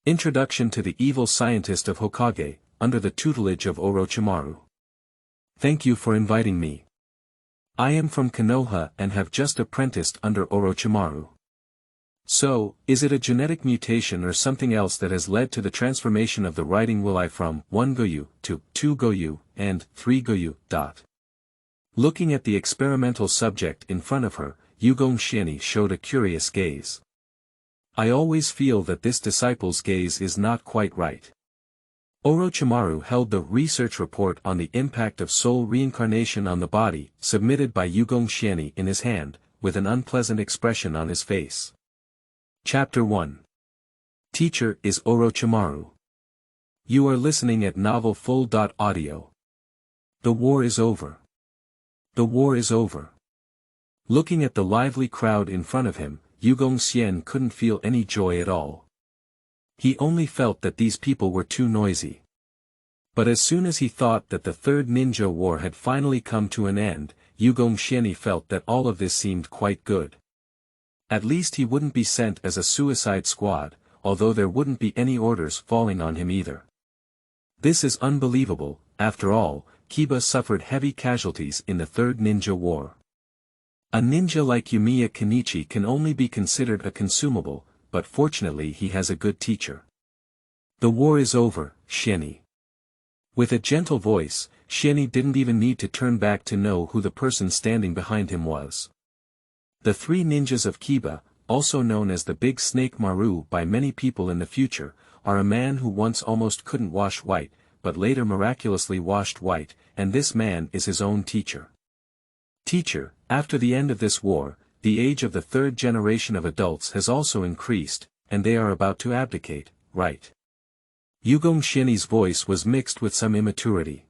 Introduction to the Evil Scientist of Hokage, under the tutelage of Orochimaru. Thank you for inviting me. I am from Konoha and have just apprenticed under Orochimaru. So, is it a genetic mutation or something else that has led to the transformation of the writing will I from 1 Gouyu to 2 Gouyu and 3 Gouyu. Looking at the experimental subject in front of her, Yugong Xianyi showed a curious gaze. I always feel that this disciple's gaze is not quite right. Orochimaru held the research report on the impact of soul reincarnation on the body, submitted by Yugong Xianyi in his hand, with an unpleasant expression on his face. Chapter 1. Teacher is Orochimaru. You are listening at Novel Full.audio. The war is over. The war is over. Looking at the lively crowd in front of him, Yugong Xianyi couldn't feel any joy at all. He only felt that these people were too noisy. But as soon as he thought that the Third Ninja War had finally come to an end, Yugong Xianyi felt that all of this seemed quite good. At least he wouldn't be sent as a suicide squad, although there wouldn't be any orders falling on him either. This is unbelievable. After all, Kiba suffered heavy casualties in the Third Ninja War. A ninja like Yumiya Kenichi can only be considered a consumable, but fortunately he has a good teacher. The war is over, Xianyi. With a gentle voice, Xianyi didn't even need to turn back to know who the person standing behind him was. The three ninjas of Kiba, also known as the Big Snake Maru by many people in the future, are a man who once almost couldn't wash white, but later miraculously washed white, and this man is his own teacher. Teacher, after the end of this war, the age of the third generation of adults has also increased, and they are about to abdicate, right? Yugong Xianyi's voice was mixed with some immaturity.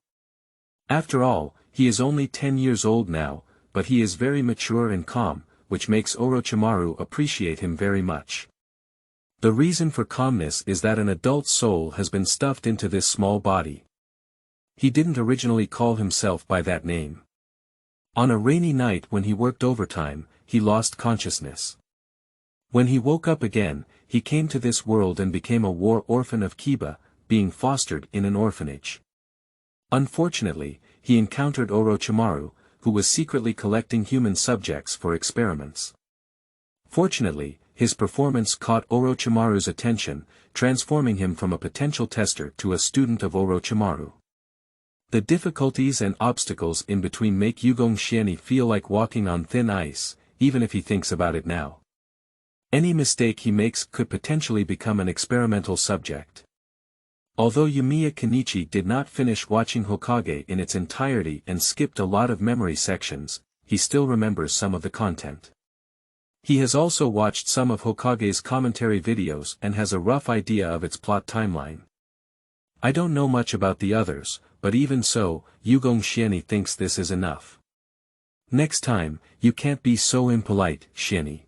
After all, he is only 10 years old now, but he is very mature and calm, which makes Orochimaru appreciate him very much. The reason for calmness is that an adult's soul has been stuffed into this small body. He didn't originally call himself by that name. On a rainy night when he worked overtime, he lost consciousness. When he woke up again, he came to this world and became a war orphan of Kiba, being fostered in an orphanage. Unfortunately, he encountered Orochimaru, who was secretly collecting human subjects for experiments. Fortunately, his performance caught Orochimaru's attention, transforming him from a potential tester to a student of Orochimaru. The difficulties and obstacles in between make Yugong Xianyi feel like walking on thin ice, even if he thinks about it now. Any mistake he makes could potentially become an experimental subject. Although Yumiya Kenichi did not finish watching Hokage in its entirety and skipped a lot of memory sections, he still remembers some of the content. He has also watched some of Hokage's commentary videos and has a rough idea of its plot timeline. I don't know much about the others, but even so, Yugong Xianyi thinks this is enough. Next time, you can't be so impolite, Xianyi.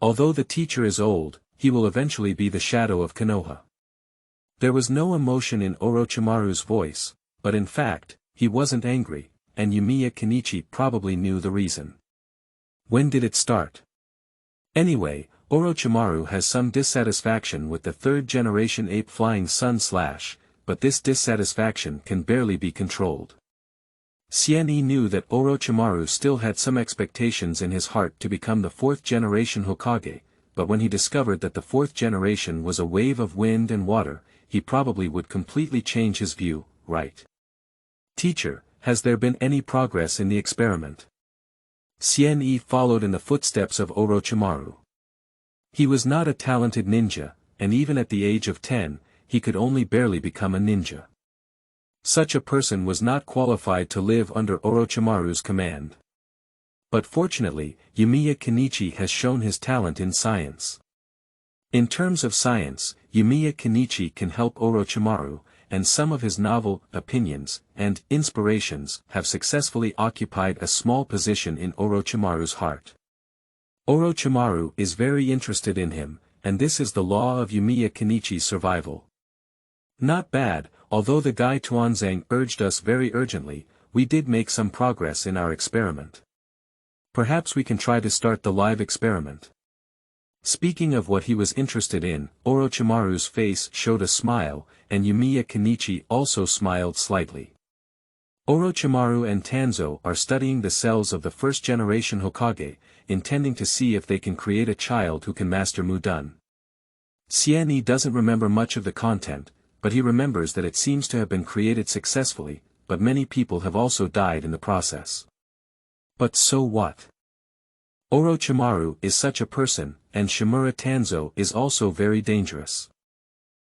Although the teacher is old, he will eventually be the shadow of Konoha. There was no emotion in Orochimaru's voice, but in fact, he wasn't angry, and Yumiya Kenichi probably knew the reason. When did it start? Anyway, Orochimaru has some dissatisfaction with the third-generation ape flying sun / but this dissatisfaction can barely be controlled. Xianyi knew that Orochimaru still had some expectations in his heart to become the fourth-generation Hokage, but when he discovered that the fourth generation was a wave of wind and water, he probably would completely change his view, right? Teacher, has there been any progress in the experiment? Xianyi followed in the footsteps of Orochimaru. He was not a talented ninja, and even at the age of 10, he could only barely become a ninja. Such a person was not qualified to live under Orochimaru's command. But fortunately, Yumiya Kenichi has shown his talent in science. In terms of science, Yumiya Kenichi can help Orochimaru, and some of his novel opinions and inspirations have successfully occupied a small position in Orochimaru's heart. Orochimaru is very interested in him, and this is the law of Yumiya Kenichi's survival. Not bad, although the guy Tuanzang urged us very urgently, we did make some progress in our experiment. Perhaps we can try to start the live experiment. Speaking of what he was interested in, Orochimaru's face showed a smile, and Yumiya Kenichi also smiled slightly. Orochimaru and Tanzo are studying the cells of the first-generation Hokage, intending to see if they can create a child who can master Mudun. Xianyi doesn't remember much of the content, but he remembers that it seems to have been created successfully, but many people have also died in the process. But so what? Orochimaru is such a person, and Shimura Tanzo is also very dangerous.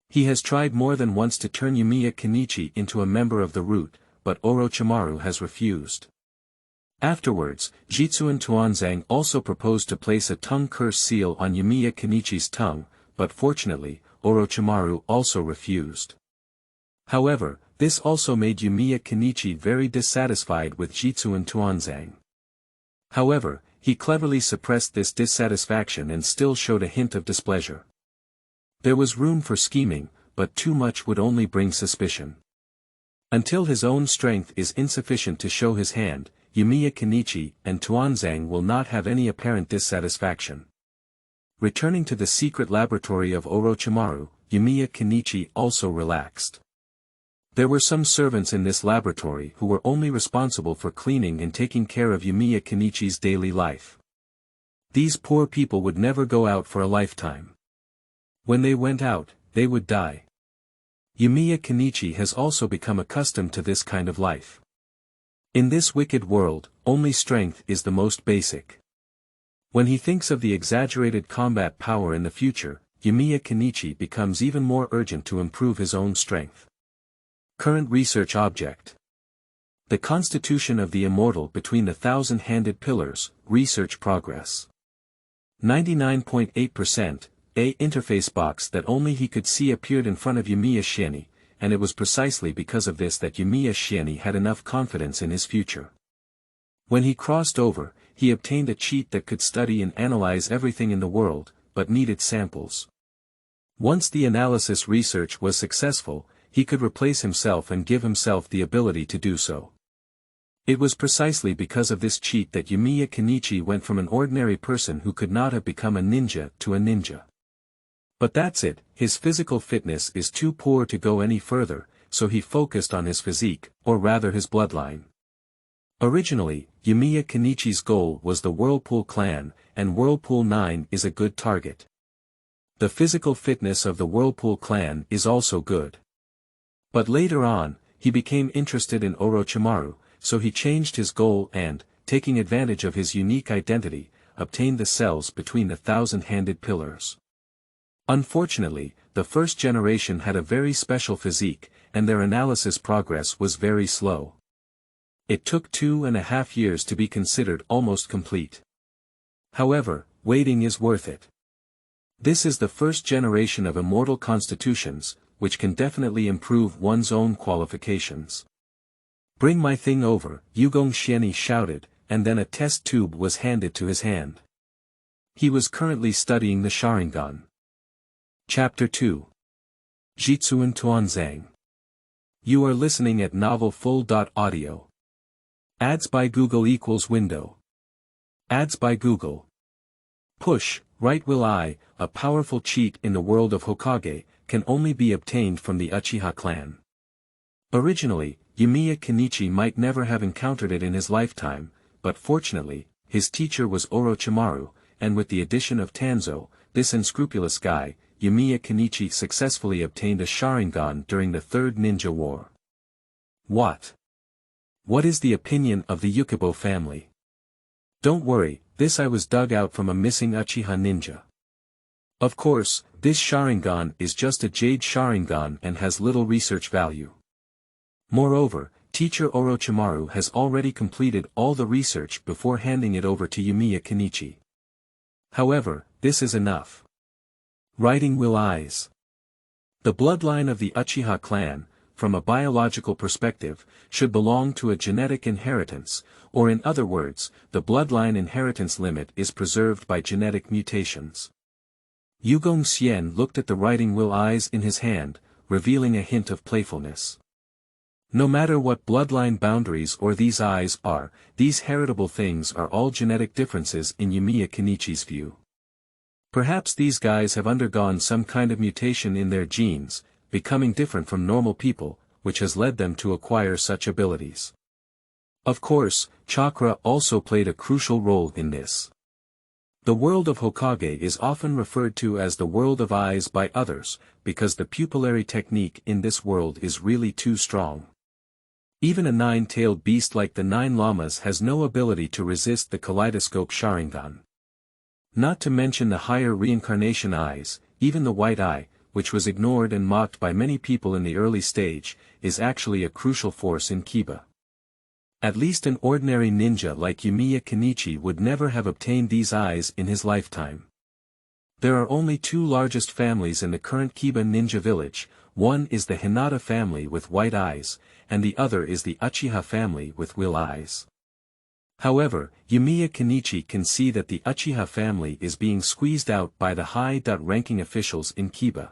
He has tried more than once to turn Yumiya Kenichi into a member of the Root, but Orochimaru has refused. Afterwards, Zhicun Tuanzang also proposed to place a tongue curse seal on Yumiya Kenichi's tongue, but fortunately, Orochimaru also refused. However, this also made Yumiya Kenichi very dissatisfied with Zhicun Tuanzang. However, he cleverly suppressed this dissatisfaction and still showed a hint of displeasure. There was room for scheming, but too much would only bring suspicion. Until his own strength is insufficient to show his hand, Yumiya Kenichi and Tuanzang will not have any apparent dissatisfaction. Returning to the secret laboratory of Orochimaru, Yumiya Kenichi also relaxed. There were some servants in this laboratory who were only responsible for cleaning and taking care of Yumiya Kenichi's daily life. These poor people would never go out for a lifetime. When they went out, they would die. Yumiya Kenichi has also become accustomed to this kind of life. In this wicked world, only strength is the most basic. When he thinks of the exaggerated combat power in the future, Yumiya Kenichi becomes even more urgent to improve his own strength. Current research object. The Constitution of the Immortal between the Thousand-Handed Pillars, research progress. 99.8%, A interface box that only he could see appeared in front of Yumiya Xianyi, and it was precisely because of this that Yumiya Xianyi had enough confidence in his future. When he crossed over, he obtained a cheat that could study and analyze everything in the world, but needed samples. Once the analysis research was successful, he could replace himself and give himself the ability to do so. It was precisely because of this cheat that Yumiya Kenichi went from an ordinary person who could not have become a ninja to a ninja. But that's it, his physical fitness is too poor to go any further, so he focused on his physique, or rather his bloodline. Originally, Yumiya Kenichi's goal was the Whirlpool clan, and Whirlpool 9 is a good target. The physical fitness of the Whirlpool clan is also good. But later on, he became interested in Orochimaru, so he changed his goal and, taking advantage of his unique identity, obtained the cells between the Thousand-Handed Pillars. Unfortunately, the first generation had a very special physique, and their analysis progress was very slow. It took 2.5 years to be considered almost complete. However, waiting is worth it. This is the first generation of immortal constitutions, which can definitely improve one's own qualifications. Bring my thing over, Yugong Xianyi shouted, and then a test tube was handed to his hand. He was currently studying the Sharingan. Chapter 2. Zhicun Tuanzang. You are listening at novelfull.audio. Ads by Google equals window. Ads by Google. Push, right will I, a powerful cheat in the world of Hokage, can only be obtained from the Uchiha clan. Originally, Yumiya Kenichi might never have encountered it in his lifetime, but fortunately, his teacher was Orochimaru, and with the addition of Tanzo, this unscrupulous guy, Yumiya Kenichi successfully obtained a Sharingan during the Third Ninja War. What? What is the opinion of the Yukibo family? Don't worry, this I was dug out from a missing Uchiha ninja. Of course, this Sharingan is just a jade Sharingan and has little research value. Moreover, teacher Orochimaru has already completed all the research before handing it over to Yumiya Kenichi. However, this is enough. Writing will eyes. The bloodline of the Uchiha clan, from a biological perspective, should belong to a genetic inheritance, or in other words, the bloodline inheritance limit is preserved by genetic mutations. Yugong Xianyi looked at the writing will eyes in his hand, revealing a hint of playfulness. No matter what bloodline boundaries or these eyes are, these heritable things are all genetic differences in Yumiya Kenichi's view. Perhaps these guys have undergone some kind of mutation in their genes, becoming different from normal people, which has led them to acquire such abilities. Of course, chakra also played a crucial role in this. The world of Hokage is often referred to as the world of eyes by others, because the pupillary technique in this world is really too strong. Even a nine-tailed beast like the Nine Llamas has no ability to resist the kaleidoscope Sharingan. Not to mention the higher reincarnation eyes, even the white eye, which was ignored and mocked by many people in the early stage, is actually a crucial force in Kiba. At least an ordinary ninja like Yumiya Kenichi would never have obtained these eyes in his lifetime. There are only two largest families in the current Kiba ninja village, one is the Hinata family with white eyes, and the other is the Uchiha family with will eyes. However, Yumiya Kenichi can see that the Uchiha family is being squeezed out by the high-ranking officials in Kiba.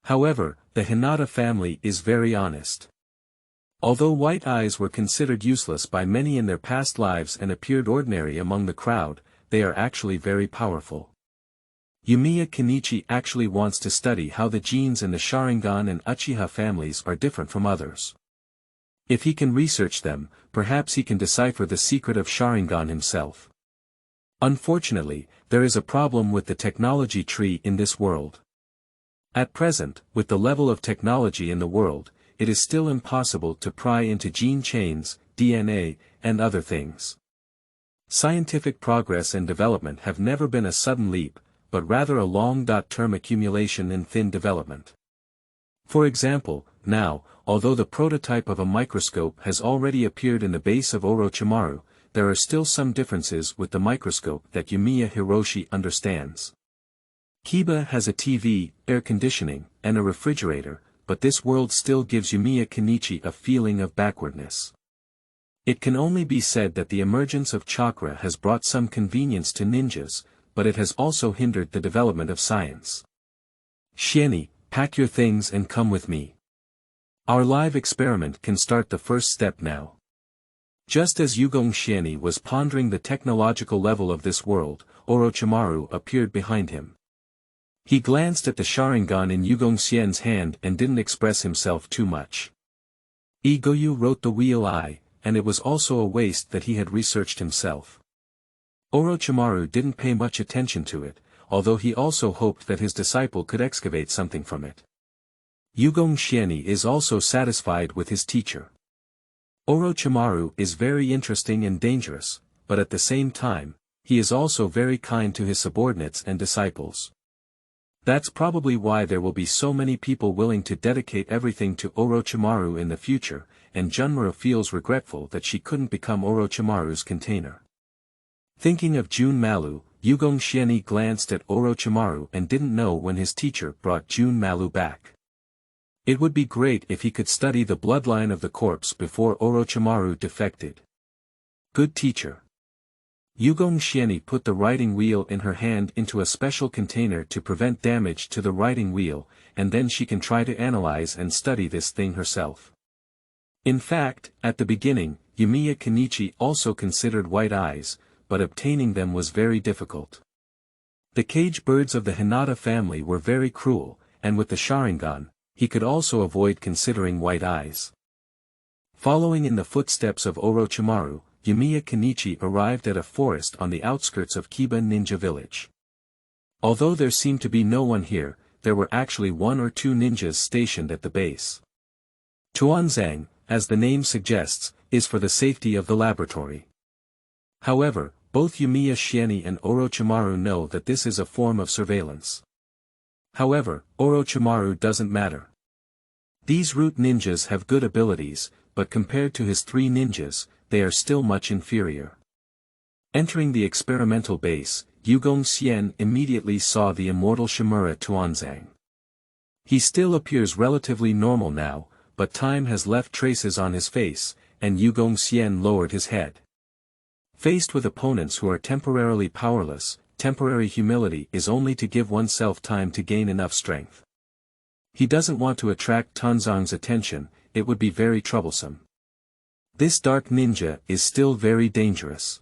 However, the Hinata family is very honest. Although white eyes were considered useless by many in their past lives and appeared ordinary among the crowd, they are actually very powerful. Yumiya Kenichi actually wants to study how the genes in the Sharingan and Uchiha families are different from others. If he can research them, perhaps he can decipher the secret of Sharingan himself. Unfortunately, there is a problem with the technology tree in this world. At present, with the level of technology in the world, it is still impossible to pry into gene chains, DNA, and other things. Scientific progress and development have never been a sudden leap, but rather a long-term accumulation and thin development. For example, now, although the prototype of a microscope has already appeared in the base of Orochimaru, there are still some differences with the microscope that Yumiya Hiroshi understands. Kiba has a TV, air conditioning, and a refrigerator, but this world still gives Yumiya Kenichi a feeling of backwardness. It can only be said that the emergence of chakra has brought some convenience to ninjas, but it has also hindered the development of science. Xianyi, pack your things and come with me. Our live experiment can start the first step now. Just as Yugong Xianyi was pondering the technological level of this world, Orochimaru appeared behind him. He glanced at the Sharingan in Yugong Xian's hand and didn't express himself too much. Gouyu wrote the wheel eye, and it was also a waste that he had researched himself. Orochimaru didn't pay much attention to it, although he also hoped that his disciple could excavate something from it. Yugong Xianyi is also satisfied with his teacher. Orochimaru is very interesting and dangerous, but at the same time, he is also very kind to his subordinates and disciples. That's probably why there will be so many people willing to dedicate everything to Orochimaru in the future, and Junmura feels regretful that she couldn't become Orochimaru's container. Thinking of Jun Malu, Yugong Xianyi glanced at Orochimaru and didn't know when his teacher brought Jun Malu back. It would be great if he could study the bloodline of the corpse before Orochimaru defected. Good teacher. Yugong Xianyi put the writing wheel in her hand into a special container to prevent damage to the writing wheel, and then she can try to analyze and study this thing herself. In fact, at the beginning, Yumiya Kenichi also considered white eyes, but obtaining them was very difficult. The cage birds of the Hinata family were very cruel, and with the Sharingan, he could also avoid considering white eyes. Following in the footsteps of Orochimaru, Yumiya Kenichi arrived at a forest on the outskirts of Kiba Ninja Village. Although there seemed to be no one here, there were actually one or two ninjas stationed at the base. Tuanzang, as the name suggests, is for the safety of the laboratory. However, both Yumiya Xianyi and Orochimaru know that this is a form of surveillance. However, Orochimaru doesn't matter. These root ninjas have good abilities, but compared to his three ninjas, they are still much inferior. Entering the experimental base, Yugong Xian immediately saw the immortal Shimura Tuanzang. He still appears relatively normal now, but time has left traces on his face, and Yugong Xian lowered his head. Faced with opponents who are temporarily powerless, temporary humility is only to give oneself time to gain enough strength. He doesn't want to attract Tuanzang's attention, it would be very troublesome. This dark ninja is still very dangerous.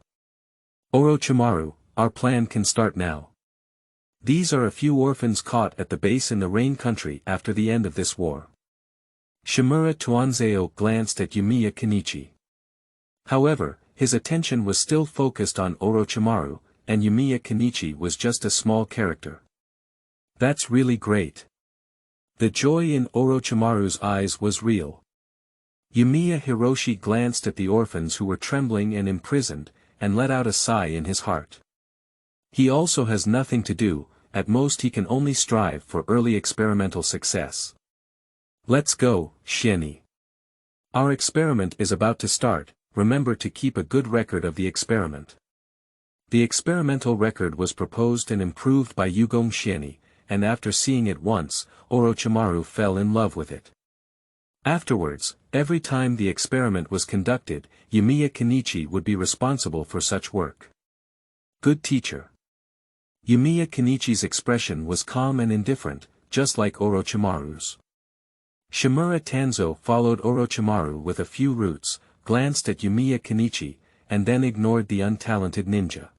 Orochimaru, our plan can start now. These are a few orphans caught at the base in the Rain Country after the end of this war. Shimura Tuanzang glanced at Yumiya Kenichi. However, his attention was still focused on Orochimaru, and Yumiya Kenichi was just a small character. That's really great. The joy in Orochimaru's eyes was real. Yumiya Hiroshi glanced at the orphans who were trembling and imprisoned, and let out a sigh in his heart. He also has nothing to do, at most he can only strive for early experimental success. Let's go, Xianyi. Our experiment is about to start, remember to keep a good record of the experiment. The experimental record was proposed and improved by Yugong Xianyi, and after seeing it once, Orochimaru fell in love with it. Afterwards, every time the experiment was conducted, Yumiya Kenichi would be responsible for such work. Good teacher. Yumiya Kenichi's expression was calm and indifferent, just like Orochimaru's. Shimura Tanzo followed Orochimaru with a few roots, glanced at Yumiya Kenichi, and then ignored the untalented ninja.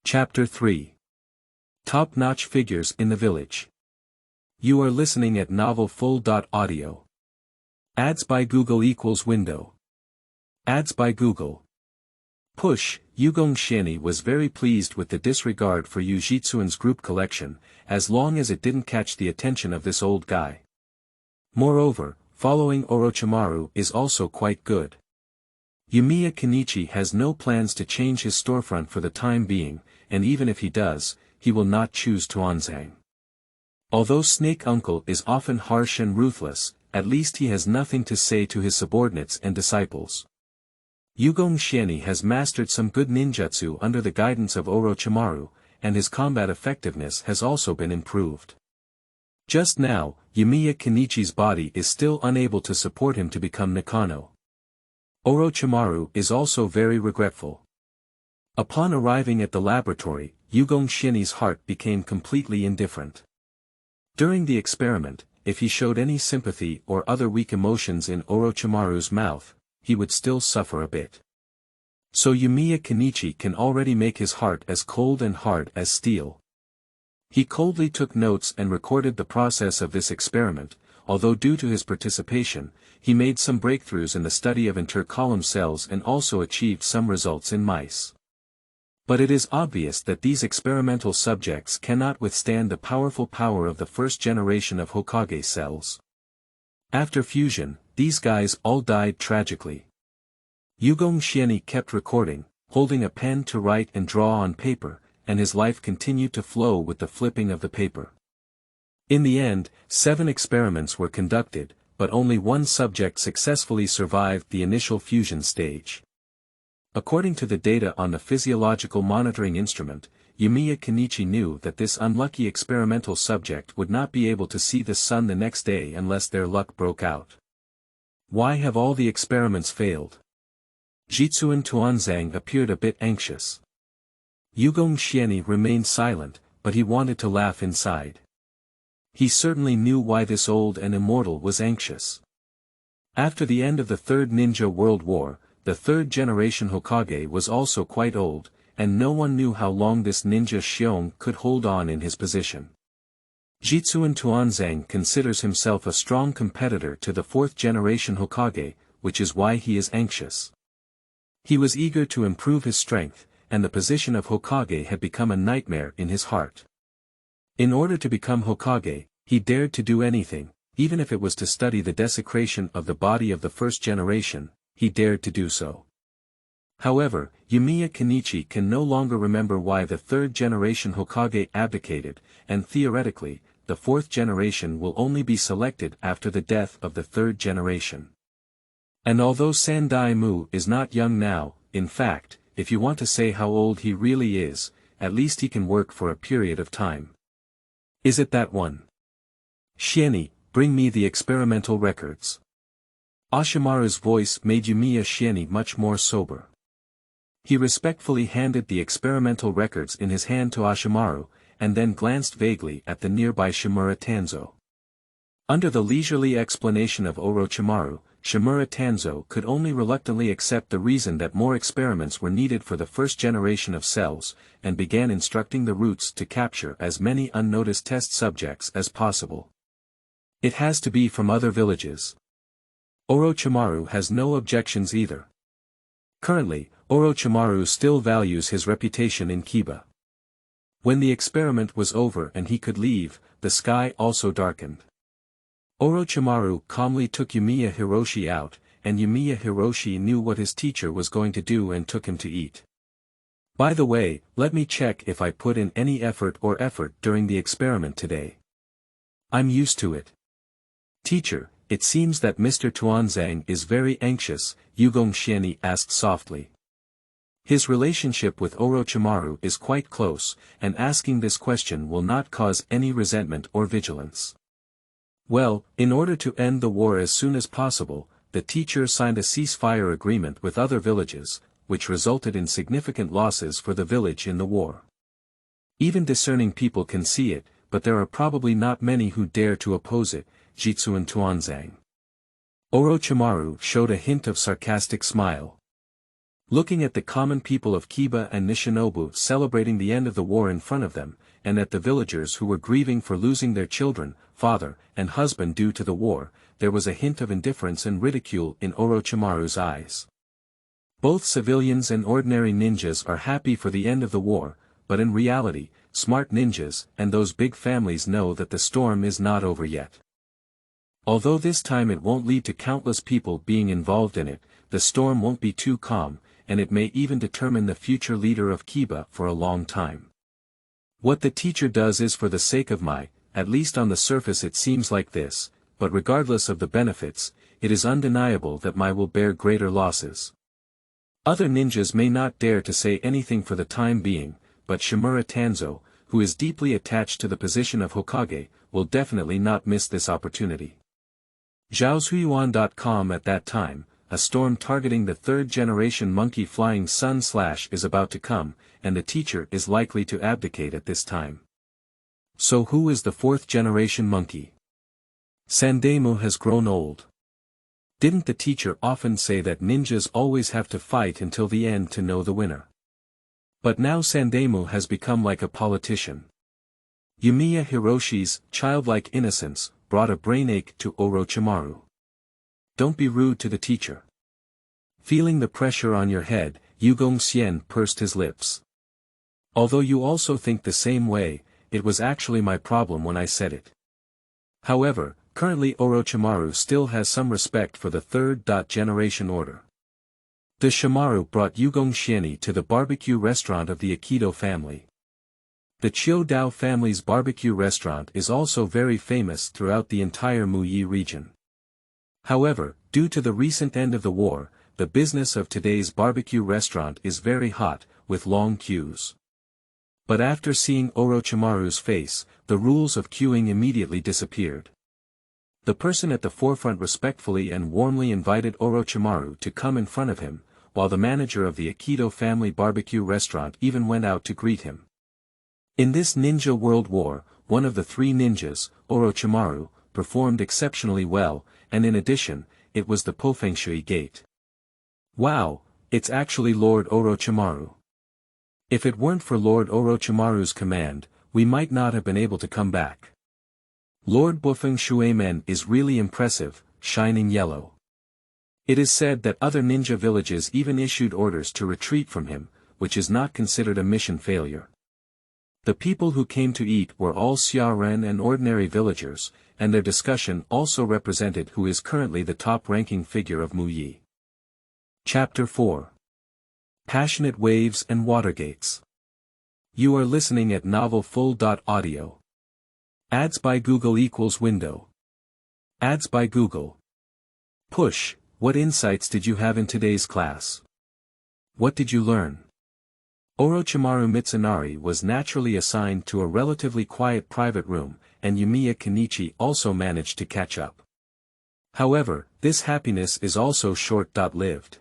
Chapter 3. Top-notch figures in the village. You are listening at novelfull.audio. Ads by Google equals window. Ads by Google. Push. Yugong Xianyi was very pleased with the disregard for Zhicun's group collection, as long as it didn't catch the attention of this old guy. Moreover, following Orochimaru is also quite good. Yumiya Kenichi has no plans to change his storefront for the time being, and even if he does, he will not choose Tuanzang. Although Snake Uncle is often harsh and ruthless, at least he has nothing to say to his subordinates and disciples. Yugong Xianyi has mastered some good ninjutsu under the guidance of Orochimaru, and his combat effectiveness has also been improved. Just now, Yumiya Kenichi's body is still unable to support him to become Nakano. Orochimaru is also very regretful. Upon arriving at the laboratory, Yugong Xianyi's heart became completely indifferent. During the experiment, if he showed any sympathy or other weak emotions in Orochimaru's mouth, he would still suffer a bit. So Yumiya Kenichi can already make his heart as cold and hard as steel. He coldly took notes and recorded the process of this experiment, although due to his participation, he made some breakthroughs in the study of intercolumn cells and also achieved some results in mice. But it is obvious that these experimental subjects cannot withstand the powerful power of the first generation of Hokage cells. After fusion, these guys all died tragically. Yugong Xianyi kept recording, holding a pen to write and draw on paper, and his life continued to flow with the flipping of the paper. In the end, 7 experiments were conducted, but only one subject successfully survived the initial fusion stage. According to the data on the physiological monitoring instrument, Yumiya Kenichi knew that this unlucky experimental subject would not be able to see the sun the next day unless their luck broke out. Why have all the experiments failed? Zhicun Tuanzang appeared a bit anxious. Yugong Xianyi remained silent, but he wanted to laugh inside. He certainly knew why this old and immortal was anxious. After the end of the Third Ninja World War, the third generation Hokage was also quite old, and no one knew how long this ninja Xian could hold on in his position. Zhicun Tuanzang considers himself a strong competitor to the fourth generation Hokage, which is why he is anxious. He was eager to improve his strength, and the position of Hokage had become a nightmare in his heart. In order to become Hokage, he dared to do anything, even if it was to study the desecration of the body of the first generation, he dared to do so. However, Yumiya Kenichi can no longer remember why the third generation Hokage abdicated, and theoretically, the fourth generation will only be selected after the death of the third generation. And although Sandai Mu is not young now, in fact, if you want to say how old he really is, at least he can work for a period of time. Is it that one? Xianyi, bring me the experimental records. Ashimaru's voice made Yumiya Xianyi much more sober. He respectfully handed the experimental records in his hand to Ashimaru, and then glanced vaguely at the nearby Shimura Tanzo. Under the leisurely explanation of Orochimaru, Shimura Tanzo could only reluctantly accept the reason that more experiments were needed for the first generation of cells, and began instructing the roots to capture as many unnoticed test subjects as possible. It has to be from other villages. Orochimaru has no objections either. Currently, Orochimaru still values his reputation in Kiba. When the experiment was over and he could leave, the sky also darkened. Orochimaru calmly took Yumiya Hiroshi out, and Yumiya Hiroshi knew what his teacher was going to do and took him to eat. By the way, let me check if I put in any effort during the experiment today. I'm used to it. Teacher, it seems that Mr. Tuanzang is very anxious, Yugong Xianyi asked softly. His relationship with Orochimaru is quite close, and asking this question will not cause any resentment or vigilance. Well, in order to end the war as soon as possible, the teacher signed a ceasefire agreement with other villages, which resulted in significant losses for the village in the war. Even discerning people can see it, but there are probably not many who dare to oppose it, Zhicun Tuanzang. Orochimaru showed a hint of sarcastic smile. Looking at the common people of Kiba and Nishinobu celebrating the end of the war in front of them, and at the villagers who were grieving for losing their children, father, and husband due to the war, there was a hint of indifference and ridicule in Orochimaru's eyes. Both civilians and ordinary ninjas are happy for the end of the war, but in reality, smart ninjas and those big families know that the storm is not over yet. Although this time it won't lead to countless people being involved in it, the storm won't be too calm, and it may even determine the future leader of Kiba for a long time. What the teacher does is for the sake of Mai, at least on the surface it seems like this, but regardless of the benefits, it is undeniable that Mai will bear greater losses. Other ninjas may not dare to say anything for the time being, but Shimura Tanzo, who is deeply attached to the position of Hokage, will definitely not miss this opportunity. Zhaoshuyuan.com At that time, a storm targeting the third-generation monkey flying sun / is about to come, and the teacher is likely to abdicate at this time. So who is the fourth-generation monkey? Sandemu has grown old. Didn't the teacher often say that ninjas always have to fight until the end to know the winner? But now Sandemu has become like a politician. Yumiya Hiroshi's childlike innocence brought a brainache to Orochimaru. Don't be rude to the teacher. Feeling the pressure on your head, Yugong Xianyi pursed his lips. Although you also think the same way, it was actually my problem when I said it. However, currently Orochimaru still has some respect for the third-generation order. The Shimaru brought Yugong Xianyi to the barbecue restaurant of the Aikido family. The Chiu Dao family's barbecue restaurant is also very famous throughout the entire Muyi region. However, due to the recent end of the war, the business of today's barbecue restaurant is very hot, with long queues. But after seeing Orochimaru's face, the rules of queuing immediately disappeared. The person at the forefront respectfully and warmly invited Orochimaru to come in front of him, while the manager of the Aikido family barbecue restaurant even went out to greet him. In this ninja world war, one of the three ninjas, Orochimaru, performed exceptionally well, and in addition, it was the Pofengshui gate. Wow, it's actually Lord Orochimaru. If it weren't for Lord Orochimaru's command, we might not have been able to come back. Lord Bofengshuimen is really impressive, shining yellow. It is said that other ninja villages even issued orders to retreat from him, which is not considered a mission failure. The people who came to eat were all Xiaren and ordinary villagers, and their discussion also represented who is currently the top-ranking figure of Muyi. Chapter 4. Passionate Waves and Watergates. You are listening at novelfull.audio. Ads by Google equals window. Ads by Google. Push, what insights did you have in today's class? What did you learn? Orochimaru Mitsunari was naturally assigned to a relatively quiet private room, and Yumiya Kenichi also managed to catch up. However, this happiness is also short-lived.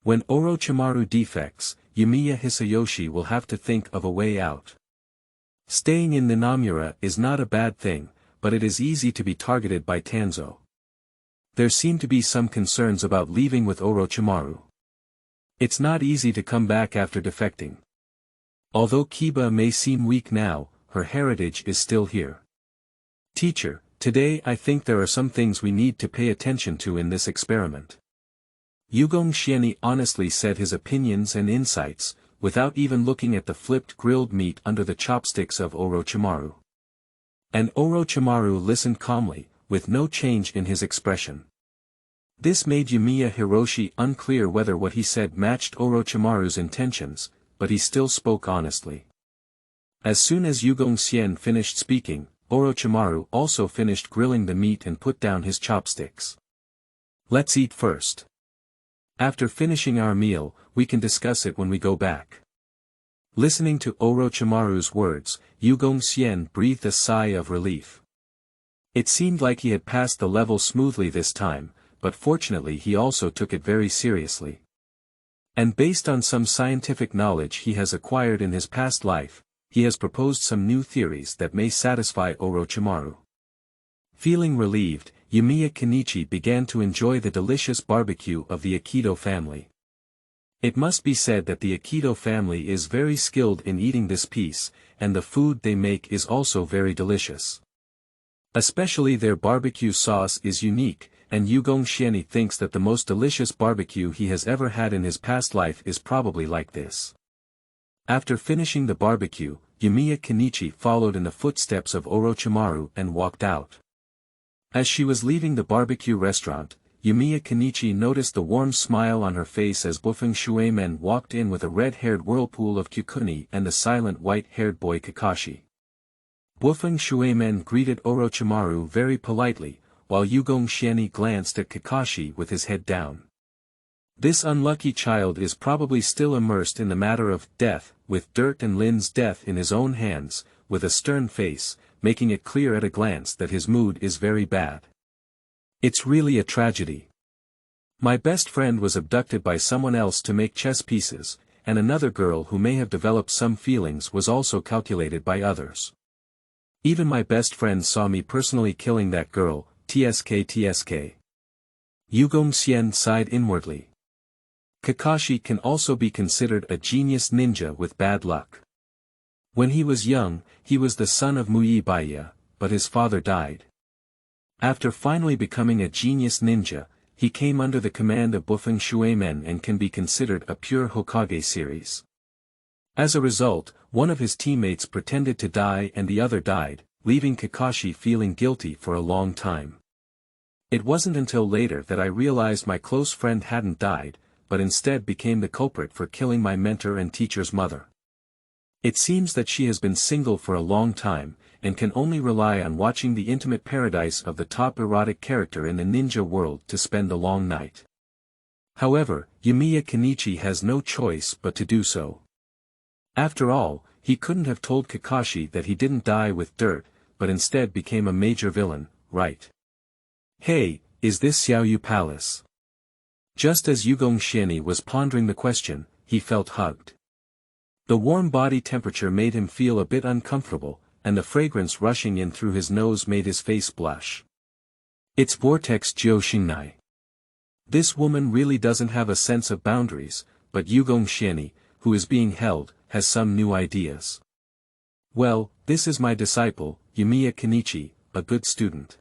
When Orochimaru defects, Yumiya Hisayoshi will have to think of a way out. Staying in Ninamura is not a bad thing, but it is easy to be targeted by Tanzo. There seem to be some concerns about leaving with Orochimaru. It's not easy to come back after defecting. Although Kiba may seem weak now, her heritage is still here. Teacher, today I think there are some things we need to pay attention to in this experiment. Yugong Xianyi honestly said his opinions and insights, without even looking at the flipped grilled meat under the chopsticks of Orochimaru. And Orochimaru listened calmly, with no change in his expression. This made Yumiya Hiroshi unclear whether what he said matched Orochimaru's intentions, but he still spoke honestly. As soon as Yugong Xian finished speaking, Orochimaru also finished grilling the meat and put down his chopsticks. Let's eat first. After finishing our meal, we can discuss it when we go back. Listening to Orochimaru's words, Yugong Xian breathed a sigh of relief. It seemed like he had passed the level smoothly this time, but fortunately he also took it very seriously. And based on some scientific knowledge he has acquired in his past life, he has proposed some new theories that may satisfy Orochimaru. Feeling relieved, Yumiya Kenichi began to enjoy the delicious barbecue of the Aikido family. It must be said that the Aikido family is very skilled in eating this piece, and the food they make is also very delicious. Especially their barbecue sauce is unique, and Yugong Xianyi thinks that the most delicious barbecue he has ever had in his past life is probably like this. After finishing the barbecue, Yumiya Kenichi followed in the footsteps of Orochimaru and walked out. As she was leaving the barbecue restaurant, Yumiya Kenichi noticed the warm smile on her face as Bufeng Shuemen walked in with a red-haired whirlpool of Kyukuni and the silent white-haired boy Kakashi. Bufeng Shuemen greeted Orochimaru very politely, while Yugong Xianyi glanced at Kakashi with his head down. This unlucky child is probably still immersed in the matter of death, with Dirt and Lin's death in his own hands, with a stern face, making it clear at a glance that his mood is very bad. It's really a tragedy. My best friend was abducted by someone else to make chess pieces, and another girl who may have developed some feelings was also calculated by others. Even my best friend saw me personally killing that girl, tsk. Yugong Xian sighed inwardly. Kakashi can also be considered a genius ninja with bad luck. When he was young, he was the son of Muibaya, but his father died. After finally becoming a genius ninja, he came under the command of Bufeng Shuemen and can be considered a pure Hokage series. As a result, one of his teammates pretended to die and the other died, leaving Kakashi feeling guilty for a long time. It wasn't until later that I realized my close friend hadn't died, but instead became the culprit for killing my mentor and teacher's mother. It seems that she has been single for a long time, and can only rely on watching the intimate paradise of the top erotic character in the ninja world to spend the long night. However, Yumiya Kenichi has no choice but to do so. After all, he couldn't have told Kakashi that he didn't die with dirt, but instead became a major villain, right? Hey, is this Xiaoyu Palace? Just as Yugong Xianyi was pondering the question, he felt hugged. The warm body temperature made him feel a bit uncomfortable, and the fragrance rushing in through his nose made his face blush. It's Vortex Jiu Xingnai. This woman really doesn't have a sense of boundaries, but Yugong Xianyi, who is being held, has some new ideas. Well, this is my disciple, Yumiya Kenichi, a good student.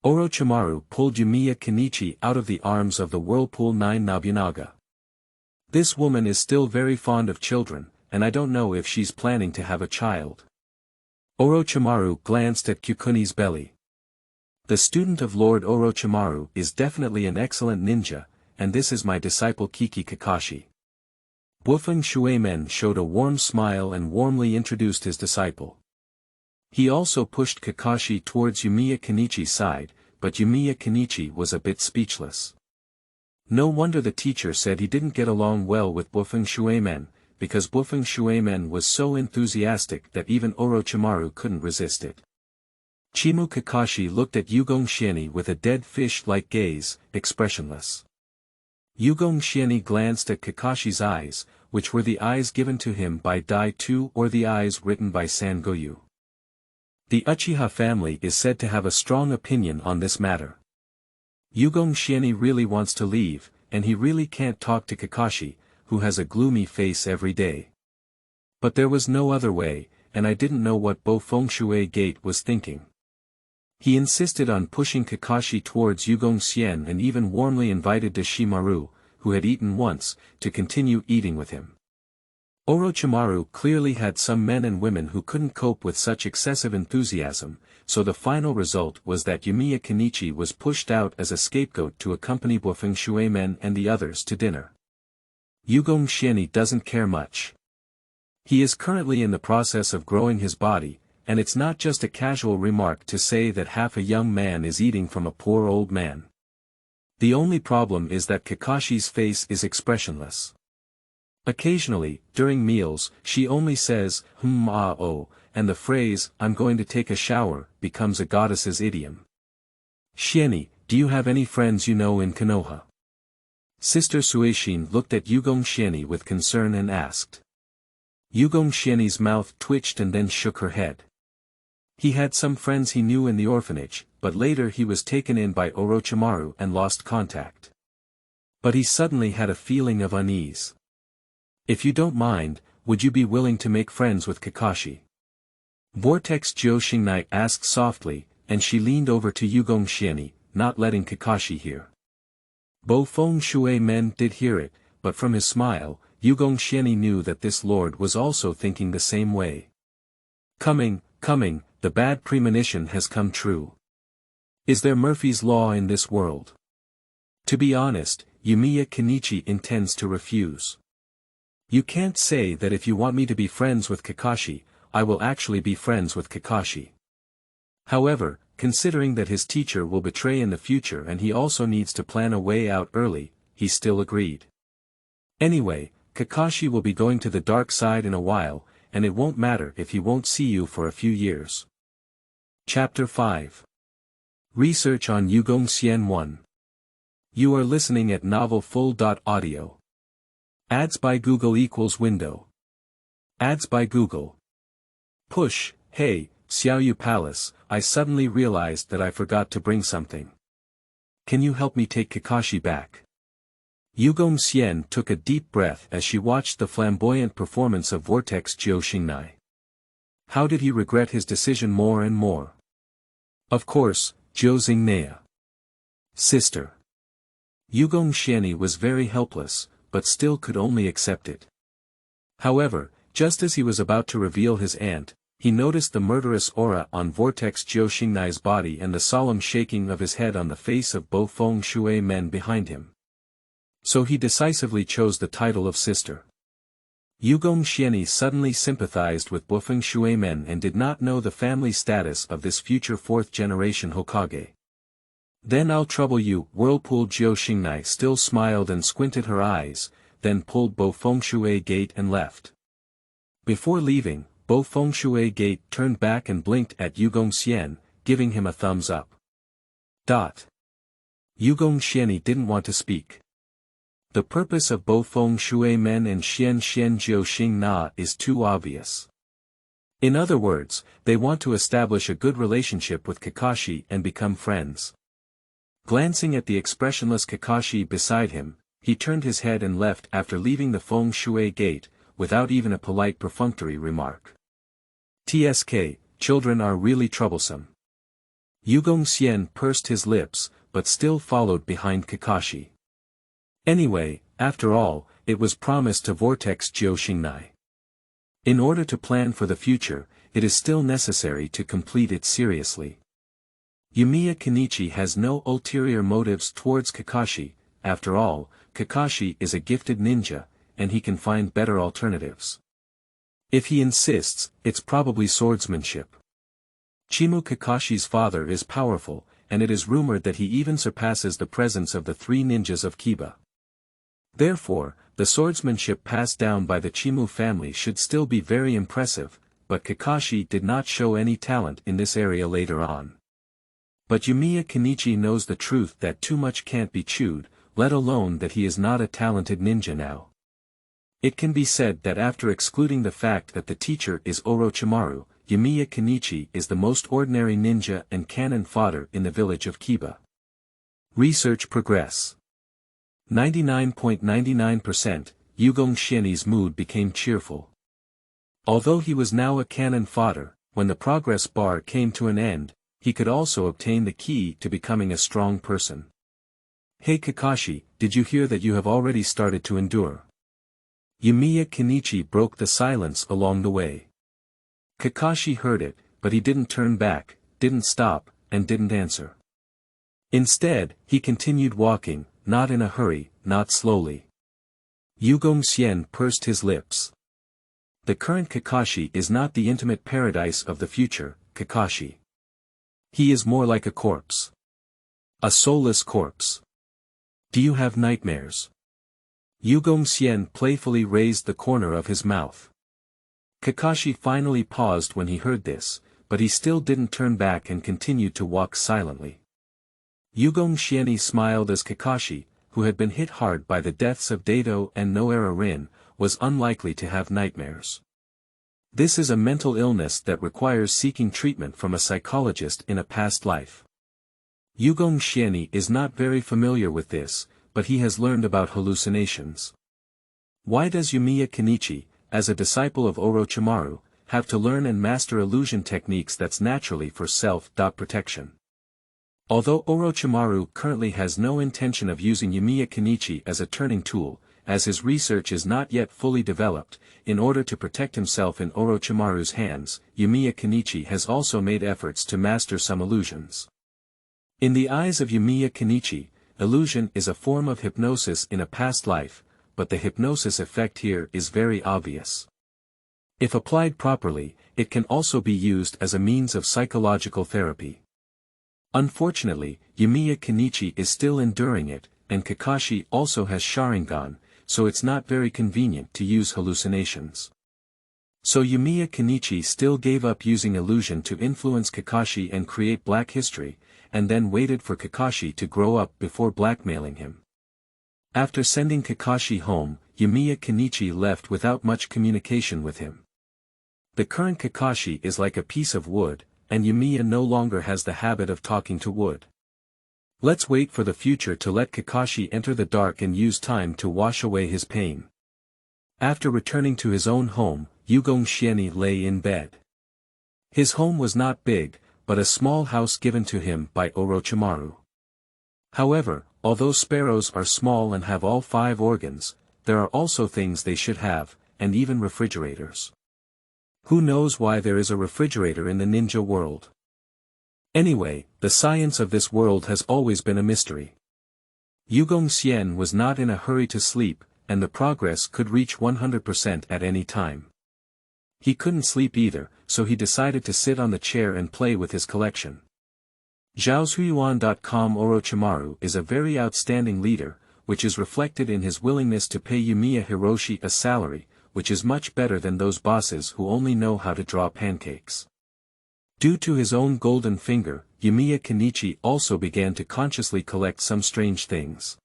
Orochimaru pulled Yumiya Kenichi out of the arms of the Whirlpool 9 Nobunaga. This woman is still very fond of children, and I don't know if she's planning to have a child. Orochimaru glanced at Kyukuni's belly. The student of Lord Orochimaru is definitely an excellent ninja, and this is my disciple Kiki Kakashi. Bufeng Shuemen showed a warm smile and warmly introduced his disciple. He also pushed Kakashi towards Yumiya Kenichi's side, but Yumiya Kenichi was a bit speechless. No wonder the teacher said he didn't get along well with Bufeng Shuemen, because Bufeng Shuemen was so enthusiastic that even Orochimaru couldn't resist it. Chimu Kakashi looked at Yugong Xianyi with a dead fish-like gaze, expressionless. Yugong Xianyi glanced at Kakashi's eyes, which were the eyes given to him by Dai Tu or the eyes written by San Gouyu. The Uchiha family is said to have a strong opinion on this matter. Yugong Xianyi really wants to leave, and he really can't talk to Kakashi, who has a gloomy face every day. But there was no other way, and I didn't know what Bo Fengshui Gate was thinking. He insisted on pushing Kakashi towards Yugong Xian and even warmly invited Orochimaru, who had eaten once, to continue eating with him. Orochimaru clearly had some men and women who couldn't cope with such excessive enthusiasm, so the final result was that Yumiya Kenichi was pushed out as a scapegoat to accompany Bo Fengshui men and the others to dinner. Yugong Xianyi doesn't care much. He is currently in the process of growing his body, and it's not just a casual remark to say that half a young man is eating from a poor old man. The only problem is that Kakashi's face is expressionless. Occasionally, during meals, she only says, oh, and the phrase, I'm going to take a shower, becomes a goddess's idiom. Xianyi, do you have any friends you know in Konoha? Sister Suishin looked at Yugong Xianyi with concern and asked. Yugong Xianyi's mouth twitched and then shook her head. He had some friends he knew in the orphanage, but later he was taken in by Orochimaru and lost contact. But he suddenly had a feeling of unease. If you don't mind, would you be willing to make friends with Kakashi? Vortex Joshinai asked softly, and she leaned over to Yugong Xianyi, not letting Kakashi hear. Bo Fengshui men did hear it, but from his smile, Yugong Xianyi knew that this lord was also thinking the same way. Coming, the bad premonition has come true. Is there Murphy's Law in this world? To be honest, Yumiya Kenichi intends to refuse. You can't say that if you want me to be friends with Kakashi, I will actually be friends with Kakashi. However, considering that his teacher will betray in the future and he also needs to plan a way out early, he still agreed. Anyway, Kakashi will be going to the dark side in a while, and it won't matter if he won't see you for a few years. Chapter 5. Research on Yugong Xian 1. You are listening at novelfull.audio. Ads by Google equals window. Ads by Google. Push, hey, Xiaoyu Palace, I suddenly realized that I forgot to bring something. Can you help me take Kakashi back? Yugong Xian took a deep breath as she watched the flamboyant performance of Vortex Joshinai. How did he regret his decision more and more? Of course, Joshinai. Sister. Yugong Xianyi was very helpless, but still could only accept it. However, just as he was about to reveal his aunt, he noticed the murderous aura on Vortex Joshinai's body and the solemn shaking of his head on the face of Bo Fengshui men behind him. So he decisively chose the title of sister. Yugong Xianyi suddenly sympathized with Bo Fengshui men and did not know the family status of this future fourth-generation Hokage. Then I'll trouble you. Whirlpool Joshinai still smiled and squinted her eyes, then pulled Bo Fengshui Gate and left. Before leaving, Bo Fengshui Gate turned back and blinked at Yugong Xian, giving him a thumbs up. Yugong Xianyi didn't want to speak. The purpose of Bo Fengshui men and Xian Joshinai is too obvious. In other words, they want to establish a good relationship with Kakashi and become friends. Glancing at the expressionless Kakashi beside him, he turned his head and left after leaving the Fengshui Gate, without even a polite perfunctory remark. TSK, children are really troublesome. Yugong Xian pursed his lips, but still followed behind Kakashi. Anyway, after all, it was promised to Vortex Joshinai. In order to plan for the future, it is still necessary to complete it seriously. Yumiya Kenichi has no ulterior motives towards Kakashi. After all, Kakashi is a gifted ninja, and he can find better alternatives. If he insists, it's probably swordsmanship. Chimu Kakashi's father is powerful, and it is rumored that he even surpasses the presence of the three ninjas of Kiba. Therefore, the swordsmanship passed down by the Chimu family should still be very impressive, but Kakashi did not show any talent in this area later on. But Yumiya Kenichi knows the truth that too much can't be chewed, let alone that he is not a talented ninja now. It can be said that after excluding the fact that the teacher is Orochimaru, Yumiya Kenichi is the most ordinary ninja and cannon fodder in the village of Kiba. Research progress. 99.99%, Yugong Xianyi's mood became cheerful. Although he was now a cannon fodder, when the progress bar came to an end, he could also obtain the key to becoming a strong person. Hey Kakashi, did you hear that you have already started to endure? Yumiya Kenichi broke the silence along the way. Kakashi heard it, but he didn't turn back, didn't stop, and didn't answer. Instead, he continued walking, not in a hurry, not slowly. Yugong Xian pursed his lips. The current Kakashi is not the intimate paradise of the future, Kakashi. He is more like a corpse. A soulless corpse. Do you have nightmares? Yugong Xian playfully raised the corner of his mouth. Kakashi finally paused when he heard this, but he still didn't turn back and continued to walk silently. Yugong Xianyi smiled as Kakashi, who had been hit hard by the deaths of Dato and Noera Rin, was unlikely to have nightmares. This is a mental illness that requires seeking treatment from a psychologist in a past life. Yugong Xianyi is not very familiar with this, but he has learned about hallucinations. Why does Yumiya Kenichi, as a disciple of Orochimaru, have to learn and master illusion techniques that's naturally for self-protection? Although Orochimaru currently has no intention of using Yumiya Kenichi as a turning tool, as his research is not yet fully developed, in order to protect himself in Orochimaru's hands, Yumiya Kenichi has also made efforts to master some illusions. In the eyes of Yumiya Kenichi, illusion is a form of hypnosis in a past life, but the hypnosis effect here is very obvious. If applied properly, it can also be used as a means of psychological therapy. Unfortunately, Yumiya Kenichi is still enduring it, and Kakashi also has Sharingan, so it's not very convenient to use hallucinations. So Yumiya Kenichi still gave up using illusion to influence Kakashi and create black history, and then waited for Kakashi to grow up before blackmailing him. After sending Kakashi home, Yumiya Kenichi left without much communication with him. The current Kakashi is like a piece of wood, and Yumiya no longer has the habit of talking to wood. Let's wait for the future to let Kakashi enter the dark and use time to wash away his pain. After returning to his own home, Yugong Xianyi lay in bed. His home was not big, but a small house given to him by Orochimaru. However, although sparrows are small and have all 5 organs, there are also things they should have, and even refrigerators. Who knows why there is a refrigerator in the ninja world? Anyway, the science of this world has always been a mystery. Yugong Xian was not in a hurry to sleep, and the progress could reach 100% at any time. He couldn't sleep either, so he decided to sit on the chair and play with his collection. Zhaozuiyuan.com Orochimaru is a very outstanding leader, which is reflected in his willingness to pay Yumiya Hiroshi a salary, which is much better than those bosses who only know how to draw pancakes. Due to his own golden finger, Yumiya Kenichi also began to consciously collect some strange things.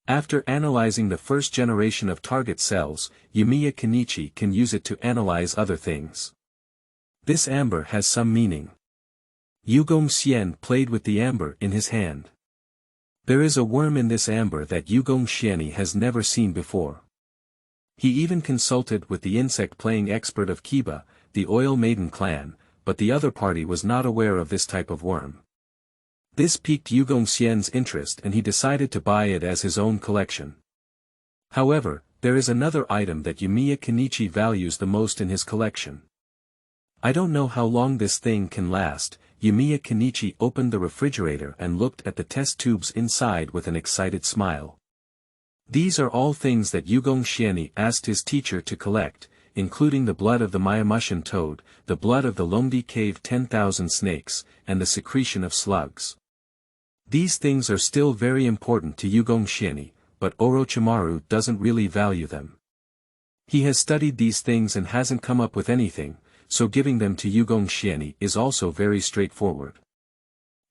After analyzing the first generation of target cells, Yumiya Kenichi can use it to analyze other things. This amber has some meaning. Yugong Xian played with the amber in his hand. There is a worm in this amber that Yugong Xianyi has never seen before. He even consulted with the insect-playing expert of Kiba, the Oil Maiden clan, but the other party was not aware of this type of worm. This piqued Yugong Xian's interest and he decided to buy it as his own collection. However, there is another item that Yumiya Kenichi values the most in his collection. I don't know how long this thing can last. Yumiya Kenichi opened the refrigerator and looked at the test tubes inside with an excited smile. These are all things that Yugong Xianyi asked his teacher to collect, including the blood of the Miyamushin toad, the blood of the Longdi Cave 10,000 snakes, and the secretion of slugs. These things are still very important to Yugong Xianyi, but Orochimaru doesn't really value them. He has studied these things and hasn't come up with anything, so giving them to Yugong Xianyi is also very straightforward.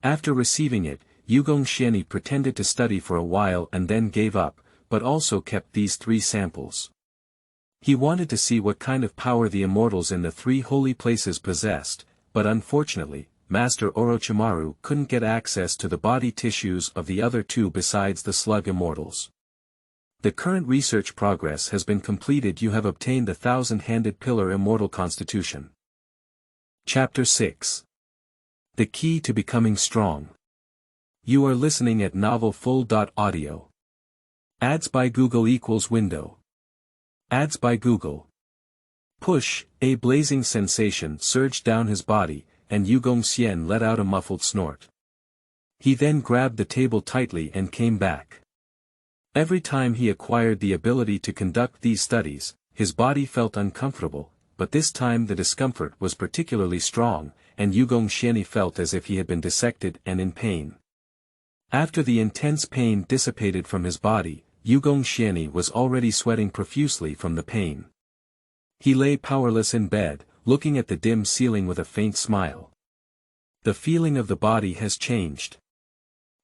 After receiving it, Yugong Xianyi pretended to study for a while and then gave up, but also kept these 3 samples. He wanted to see what kind of power the immortals in the 3 holy places possessed, but unfortunately, Master Orochimaru couldn't get access to the body tissues of the other two besides the slug immortals. The current research progress has been completed. You have obtained the 1,000-handed pillar immortal constitution. Chapter 6. The Key to Becoming Strong. You are listening at Novel Full.audio. Ads by Google equals window. Ads by Google. Push, a blazing sensation surged down his body, and Yugong Xianyi let out a muffled snort. He then grabbed the table tightly and came back. Every time he acquired the ability to conduct these studies, his body felt uncomfortable, but this time the discomfort was particularly strong, and Yugong Xianyi felt as if he had been dissected and in pain. After the intense pain dissipated from his body, Yugong Xianyi was already sweating profusely from the pain. He lay powerless in bed, looking at the dim ceiling with a faint smile. The feeling of the body has changed.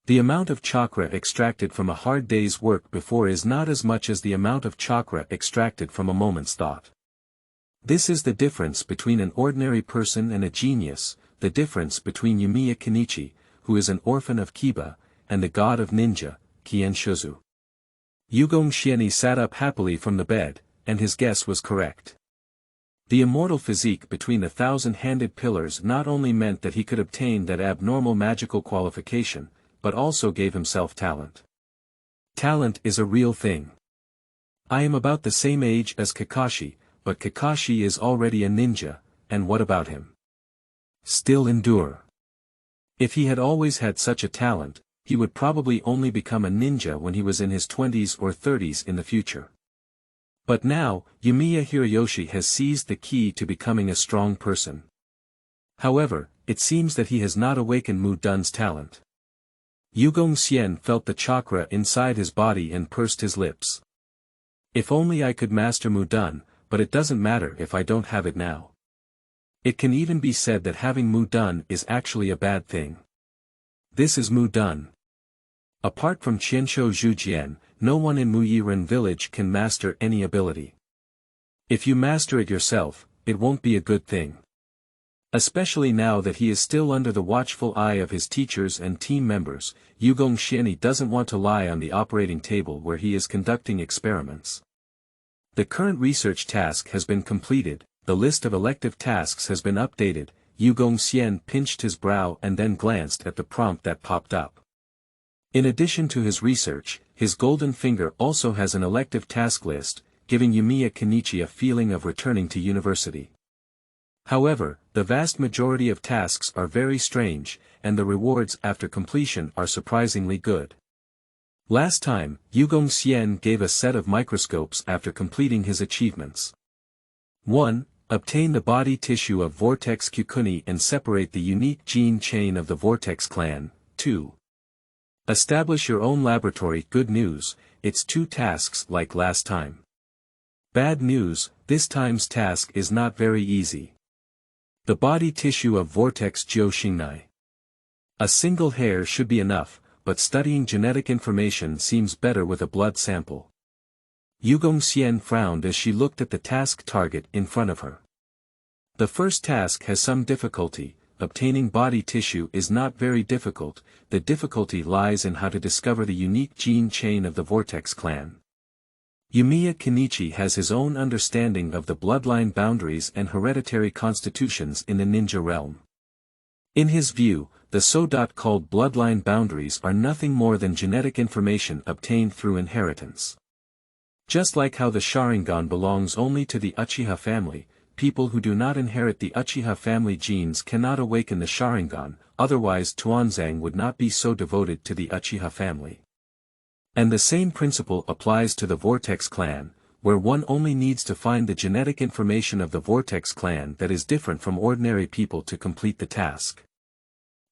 The amount of chakra extracted from a hard day's work before is not as much as the amount of chakra extracted from a moment's thought. This is the difference between an ordinary person and a genius, the difference between Yumiya Kenichi, who is an orphan of Kiba, and the god of ninja, Qian Shuzu. Yugong Xianyi sat up happily from the bed, and his guess was correct. The immortal physique between the 1,000-handed pillars not only meant that he could obtain that abnormal magical qualification, but also gave himself talent. Talent is a real thing. I am about the same age as Kakashi, but Kakashi is already a ninja, and what about him? Still endure. If he had always had such a talent, he would probably only become a ninja when he was in his 20s or 30s in the future. But now, Yumiya Hiroyoshi has seized the key to becoming a strong person. However, it seems that he has not awakened Mu Dun's talent. Yugong Xianyi felt the chakra inside his body and pursed his lips. If only I could master Mu Dun, but it doesn't matter if I don't have it now. It can even be said that having Mu Dun is actually a bad thing. This is Mu Dun. Apart from Qianshou Zhujian, no one in Muyiren village can master any ability. If you master it yourself, it won't be a good thing. Especially now that he is still under the watchful eye of his teachers and team members, Yugong Xianyi doesn't want to lie on the operating table where he is conducting experiments. The current research task has been completed, the list of elective tasks has been updated. Yugong Xianyi pinched his brow and then glanced at the prompt that popped up. In addition to his research, his golden finger also has an elective task list, giving Yumiya Kenichi a feeling of returning to university. However, the vast majority of tasks are very strange, and the rewards after completion are surprisingly good. Last time, Yugong Xianyi gave a set of microscopes after completing his achievements. 1. Obtain the body tissue of Vortex Kyukuni and separate the unique gene chain of the Vortex clan. 2. Establish your own laboratory. Good news, it's 2 tasks like last time. Bad news, this time's task is not very easy. The body tissue of Vortex Joshinai. A single hair should be enough, but studying genetic information seems better with a blood sample. Yugong Xianyi frowned as she looked at the task target in front of her. The first task has some difficulty. Obtaining body tissue is not very difficult, the difficulty lies in how to discover the unique gene chain of the Vortex clan. Yumiya Kenichi has his own understanding of the bloodline boundaries and hereditary constitutions in the ninja realm. In his view, the so-called bloodline boundaries are nothing more than genetic information obtained through inheritance. Just like how the Sharingan belongs only to the Uchiha family, people who do not inherit the Uchiha family genes cannot awaken the Sharingan, otherwise Tuanzang would not be so devoted to the Uchiha family. And the same principle applies to the Vortex clan, where one only needs to find the genetic information of the Vortex clan that is different from ordinary people to complete the task.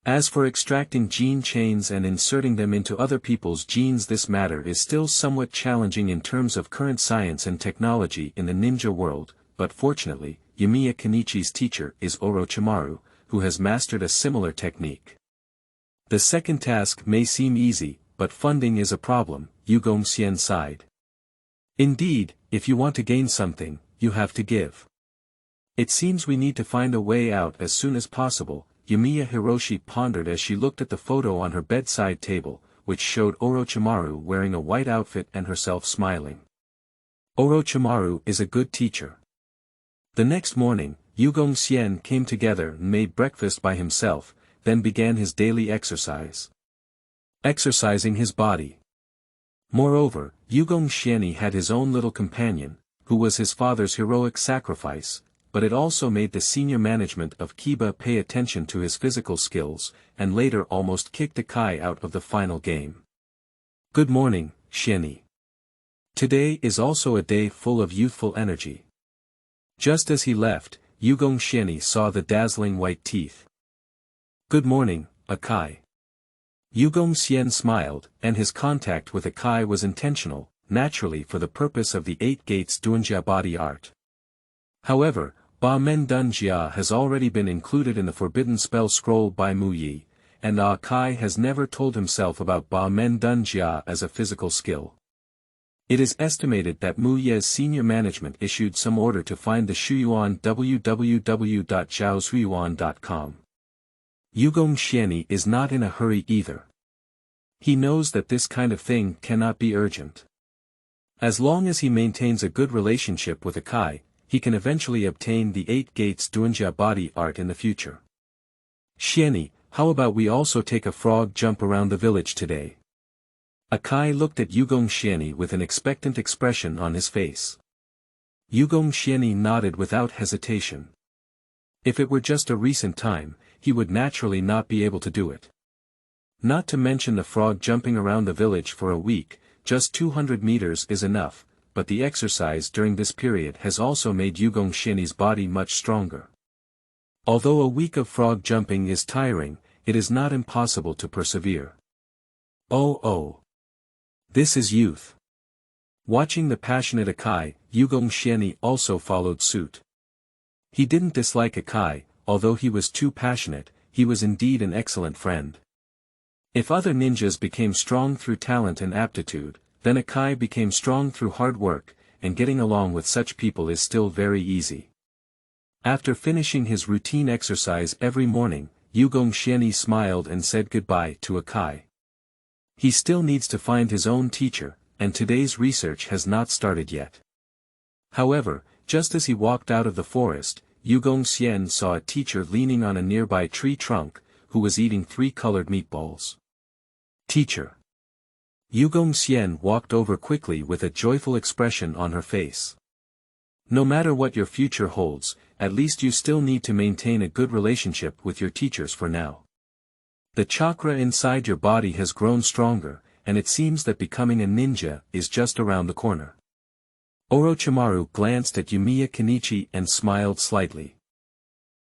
As for extracting gene chains and inserting them into other people's genes, this matter is still somewhat challenging in terms of current science and technology in the ninja world, but fortunately, Yumiya Kenichi's teacher is Orochimaru, who has mastered a similar technique. The second task may seem easy, but funding is a problem, Yugong Xianyi sighed. Indeed, if you want to gain something, you have to give. It seems we need to find a way out as soon as possible. Yumiya Hiroshi pondered as she looked at the photo on her bedside table, which showed Orochimaru wearing a white outfit and herself smiling. Orochimaru is a good teacher. The next morning, Yugong Xianyi came together and made breakfast by himself, then began his daily exercise. Exercising his body. Moreover, Yugong Xianyi had his own little companion, who was his father's heroic sacrifice, but it also made the senior management of Kiba pay attention to his physical skills, and later almost kicked Akai out of the final game. Good morning, Xianyi. Today is also a day full of youthful energy. Just as he left, Yugong Xianyi saw the dazzling white teeth. Good morning, Akai. Yugong Xianyi smiled, and his contact with Akai was intentional, naturally for the purpose of the 8 Gates Duanjia body art. However, Ba Men Dunjia has already been included in the forbidden spell scroll by Mu Yi, and Akai has never told himself about Ba Men Dunjia as a physical skill. It is estimated that Mu Ye's senior management issued some order to find the Shuyuan www.zhaoshuyuan.com. Yugong Xianyi is not in a hurry either. He knows that this kind of thing cannot be urgent. As long as he maintains a good relationship with Akai, he can eventually obtain the 8 Gates Duanjia body art in the future. Xianyi, how about we also take a frog jump around the village today? Akai looked at Yugong Xianyi with an expectant expression on his face. Yugong Xianyi nodded without hesitation. If it were just a recent time, he would naturally not be able to do it. Not to mention the frog jumping around the village for a week, just 200 meters is enough, but the exercise during this period has also made Yugong Xianyi's body much stronger. Although a week of frog jumping is tiring, it is not impossible to persevere. Oh. This is youth. Watching the passionate Akai, Yugong Xianyi also followed suit. He didn't dislike Akai, although he was too passionate, he was indeed an excellent friend. If other ninjas became strong through talent and aptitude, then Akai became strong through hard work, and getting along with such people is still very easy. After finishing his routine exercise every morning, Yugong Xianyi smiled and said goodbye to Akai. He still needs to find his own teacher, and today's research has not started yet. However, just as he walked out of the forest, Yugong Xianyi saw a teacher leaning on a nearby tree trunk, who was eating 3 colored meatballs. Teacher. Yugong Xianyi walked over quickly with a joyful expression on her face. No matter what your future holds, at least you still need to maintain a good relationship with your teachers for now. The chakra inside your body has grown stronger, and it seems that becoming a ninja is just around the corner. Orochimaru glanced at Yumiya Kenichi and smiled slightly.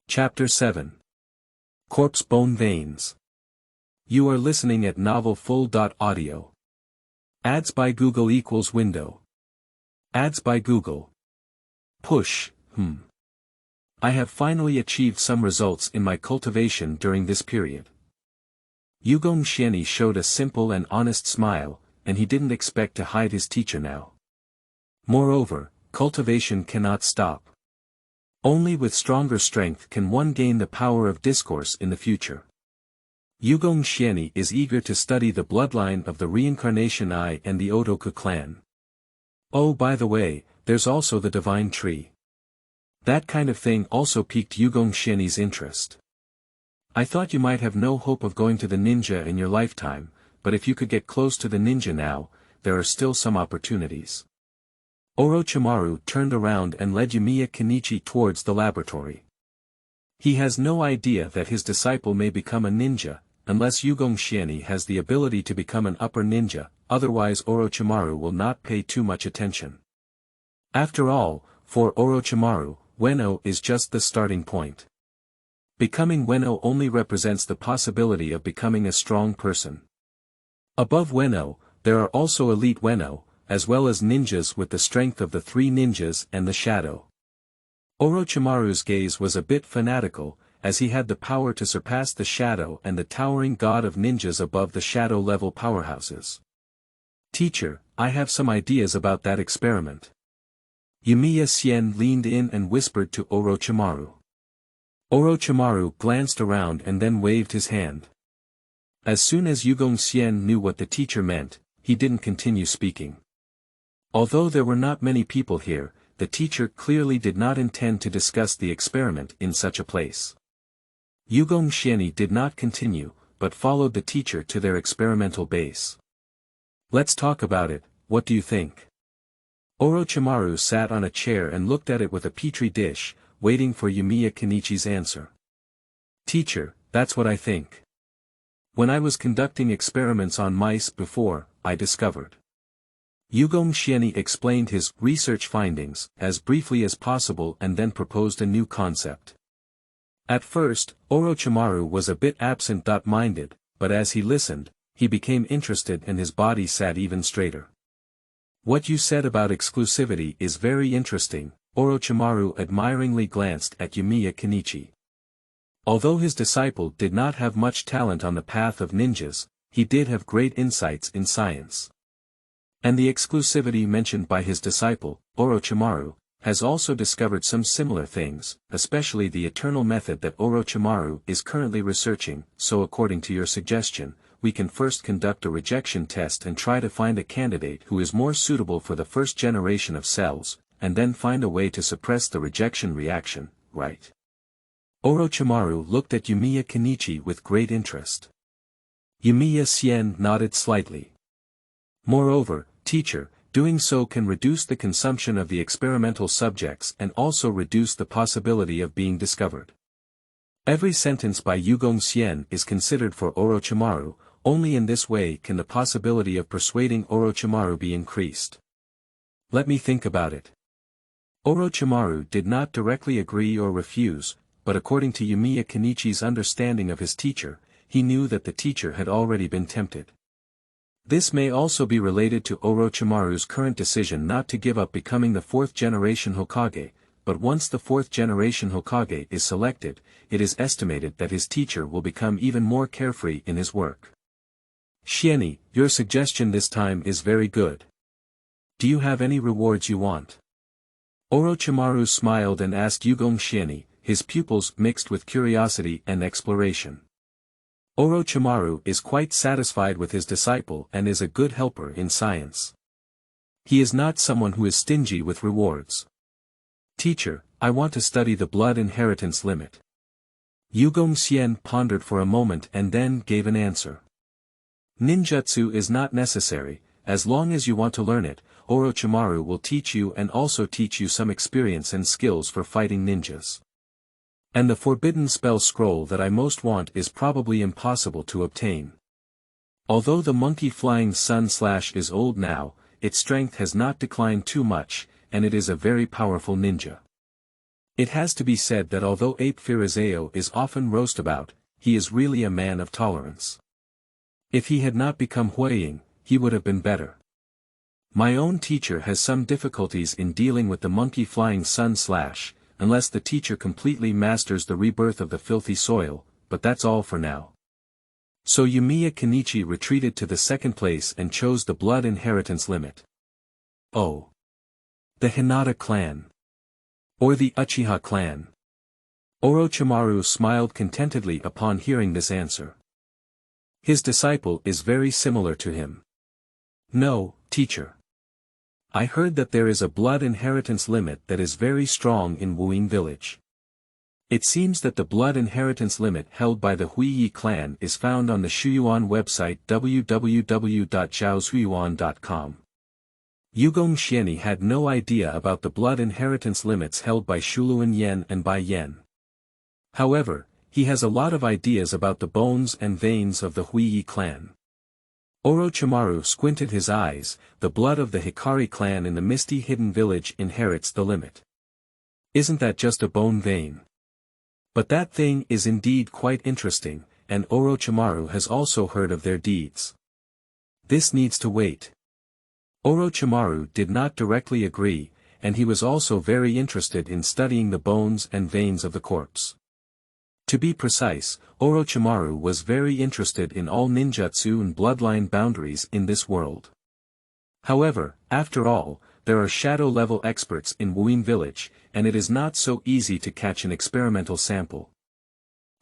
Chapter 7. Corpse Bone Veins. You are listening at novelfull.audio. Ads by Google equals window. Ads by Google. Push, I have finally achieved some results in my cultivation during this period. Yugong Xianyi showed a simple and honest smile, and he didn't expect to hide his teacher now. Moreover, cultivation cannot stop. Only with stronger strength can one gain the power of discourse in the future. Yugong Xianyi is eager to study the bloodline of the Reincarnation Eye and the Otoku clan. Oh, by the way, there's also the Divine Tree. That kind of thing also piqued Yugong Xianyi's interest. I thought you might have no hope of going to the ninja in your lifetime, but if you could get close to the ninja now, there are still some opportunities. Orochimaru turned around and led Yumiya Kenichi towards the laboratory. He has no idea that his disciple may become a ninja, unless Yugong Xianyi has the ability to become an upper ninja, otherwise Orochimaru will not pay too much attention. After all, for Orochimaru, Weno is just the starting point. Becoming Weno only represents the possibility of becoming a strong person. Above Weno, there are also elite Weno, as well as ninjas with the strength of the 3 ninjas and the shadow. Orochimaru's gaze was a bit fanatical, as he had the power to surpass the shadow and the towering god of ninjas above the shadow-level powerhouses. Teacher, I have some ideas about that experiment. Yumiya Xian leaned in and whispered to Orochimaru. Orochimaru glanced around and then waved his hand. As soon as Yugong Xian knew what the teacher meant, he didn't continue speaking. Although there were not many people here, the teacher clearly did not intend to discuss the experiment in such a place. Yugong Xianyi did not continue, but followed the teacher to their experimental base. Let's talk about it, what do you think? Orochimaru sat on a chair and looked at it with a petri dish, waiting for Yumiya Kenichi's answer. Teacher, that's what I think. When I was conducting experiments on mice before, I discovered. Yugong Xianyi explained his research findings as briefly as possible and then proposed a new concept. At first, Orochimaru was a bit absent-minded, but as he listened, he became interested and his body sat even straighter. What you said about exclusivity is very interesting, Orochimaru admiringly glanced at Yumiya Kenichi. Although his disciple did not have much talent on the path of ninjas, he did have great insights in science. And the exclusivity mentioned by his disciple, Orochimaru, has also discovered some similar things, especially the eternal method that Orochimaru is currently researching, so according to your suggestion, we can first conduct a rejection test and try to find a candidate who is more suitable for the first generation of cells, and then find a way to suppress the rejection reaction, right? Orochimaru looked at Yumiya Kenichi with great interest. Yumiya Xian nodded slightly. Moreover, teacher, doing so can reduce the consumption of the experimental subjects and also reduce the possibility of being discovered. Every sentence by Yugong Xian is considered for Orochimaru, only in this way can the possibility of persuading Orochimaru be increased. Let me think about it. Orochimaru did not directly agree or refuse, but according to Yumiya Kenichi's understanding of his teacher, he knew that the teacher had already been tempted. This may also be related to Orochimaru's current decision not to give up becoming the fourth generation Hokage, but once the fourth generation Hokage is selected, it is estimated that his teacher will become even more carefree in his work. Xianyi, your suggestion this time is very good. Do you have any rewards you want? Orochimaru smiled and asked Yugong Xianyi, his pupils mixed with curiosity and exploration. Orochimaru is quite satisfied with his disciple and is a good helper in science. He is not someone who is stingy with rewards. Teacher, I want to study the blood inheritance limit. Yugong Xian pondered for a moment and then gave an answer. Ninjutsu is not necessary, as long as you want to learn it, Orochimaru will teach you and also teach you some experience and skills for fighting ninjas. And the forbidden spell scroll that I most want is probably impossible to obtain. Although the monkey flying sun slash is old now, its strength has not declined too much, and it is a very powerful ninja. It has to be said that although Ape Firazeo is often roast about, he is really a man of tolerance. If he had not become Huaying, he would have been better. My own teacher has some difficulties in dealing with the monkey flying sun slash, unless the teacher completely masters the rebirth of the filthy soil, but that's all for now. So Yumiya Kenichi retreated to the second place and chose the blood inheritance limit. Oh. The Hinata clan. Or the Uchiha clan. Orochimaru smiled contentedly upon hearing this answer. His disciple is very similar to him. No, teacher. I heard that there is a blood inheritance limit that is very strong in Wuyin village. It seems that the blood inheritance limit held by the Huiyi clan is found on the Shuyuan website www.zhaoshuyuan.com. Yugong Xianyi had no idea about the blood inheritance limits held by Shuluan Yen and Bai Yen. However, he has a lot of ideas about the bones and veins of the Huiyi clan. Orochimaru squinted his eyes. The blood of the Hikari clan in the misty hidden village inherits the limit. Isn't that just a bone vein? But that thing is indeed quite interesting, and Orochimaru has also heard of their deeds. This needs to wait. Orochimaru did not directly agree, and he was also very interested in studying the bones and veins of the corpse. To be precise, Orochimaru was very interested in all ninjutsu and bloodline boundaries in this world. However, after all, there are shadow-level experts in Wuyin village, and it is not so easy to catch an experimental sample.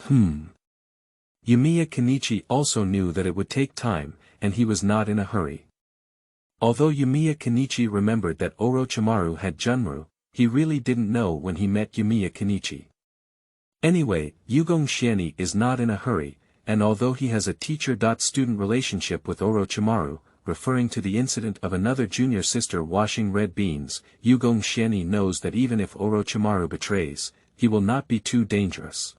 Yumiya Kenichi also knew that it would take time, and he was not in a hurry. Although Yumiya Kenichi remembered that Orochimaru had Junru, he really didn't know when he met Yumiya Kenichi. Anyway, Yugong Xianyi is not in a hurry, and although he has a teacher-student relationship with Orochimaru, referring to the incident of another junior sister washing red beans, Yugong Xianyi knows that even if Orochimaru betrays, he will not be too dangerous.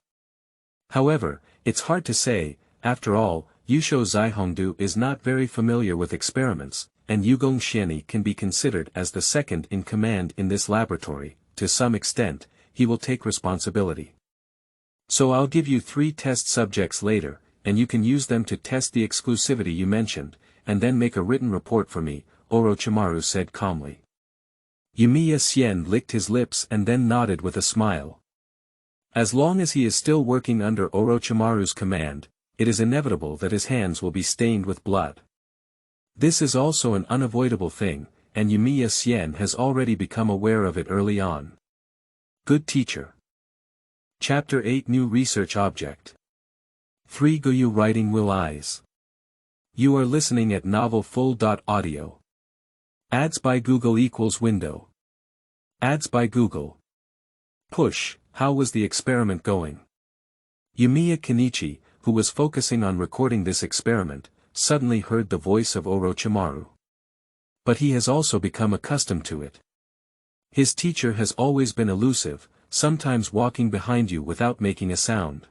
However, it's hard to say, after all, Yusho Zaihongdu is not very familiar with experiments, and Yugong Xianyi can be considered as the second in command in this laboratory. To some extent, he will take responsibility. So I'll give you 3 test subjects later, and you can use them to test the exclusivity you mentioned, and then make a written report for me, Orochimaru said calmly. Yumiya Xian licked his lips and then nodded with a smile. As long as he is still working under Orochimaru's command, it is inevitable that his hands will be stained with blood. This is also an unavoidable thing, and Yumiya Xian has already become aware of it early on. Good teacher. Chapter 8 New Research Object. 3 Gouyu Writing Will Eyes. You are listening at Novel Full.audio. Ads by Google equals window. Ads by Google. Push, how was the experiment going? Yumiya Kenichi, who was focusing on recording this experiment, suddenly heard the voice of Orochimaru. But he has also become accustomed to it. His teacher has always been elusive, sometimes walking behind you without making a sound.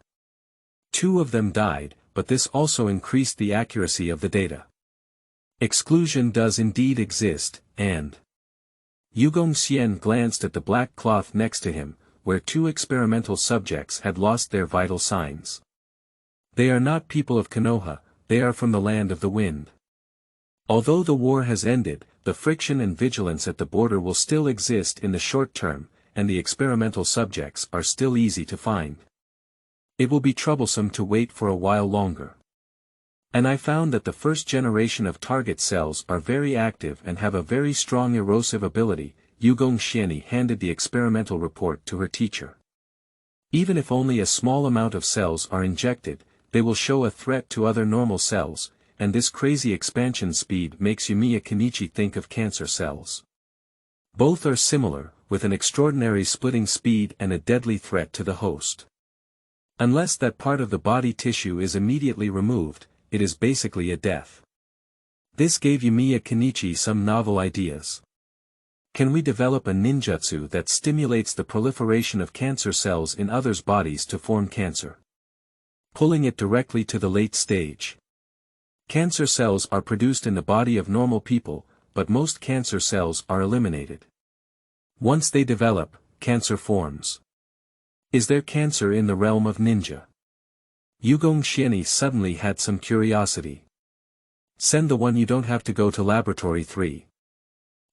2 of them died, but this also increased the accuracy of the data. Exclusion does indeed exist, and Yugong Xian glanced at the black cloth next to him, where 2 experimental subjects had lost their vital signs. They are not people of Konoha, they are from the land of the wind. Although the war has ended, the friction and vigilance at the border will still exist in the short term, and the experimental subjects are still easy to find. It will be troublesome to wait for a while longer. And I found that the first generation of target cells are very active and have a very strong erosive ability. Yugong Xianyi handed the experimental report to her teacher. Even if only a small amount of cells are injected, they will show a threat to other normal cells, and this crazy expansion speed makes Yumiya Kenichi think of cancer cells. Both are similar, with an extraordinary splitting speed and a deadly threat to the host. Unless that part of the body tissue is immediately removed, it is basically a death. This gave Yumiya Kenichi some novel ideas. Can we develop a ninjutsu that stimulates the proliferation of cancer cells in others' bodies to form cancer? Pulling it directly to the late stage. Cancer cells are produced in the body of normal people, but most cancer cells are eliminated. Once they develop, cancer forms. Is there cancer in the realm of ninja? Yugong Xianyi suddenly had some curiosity. Send the one you don't have to go to Laboratory 3.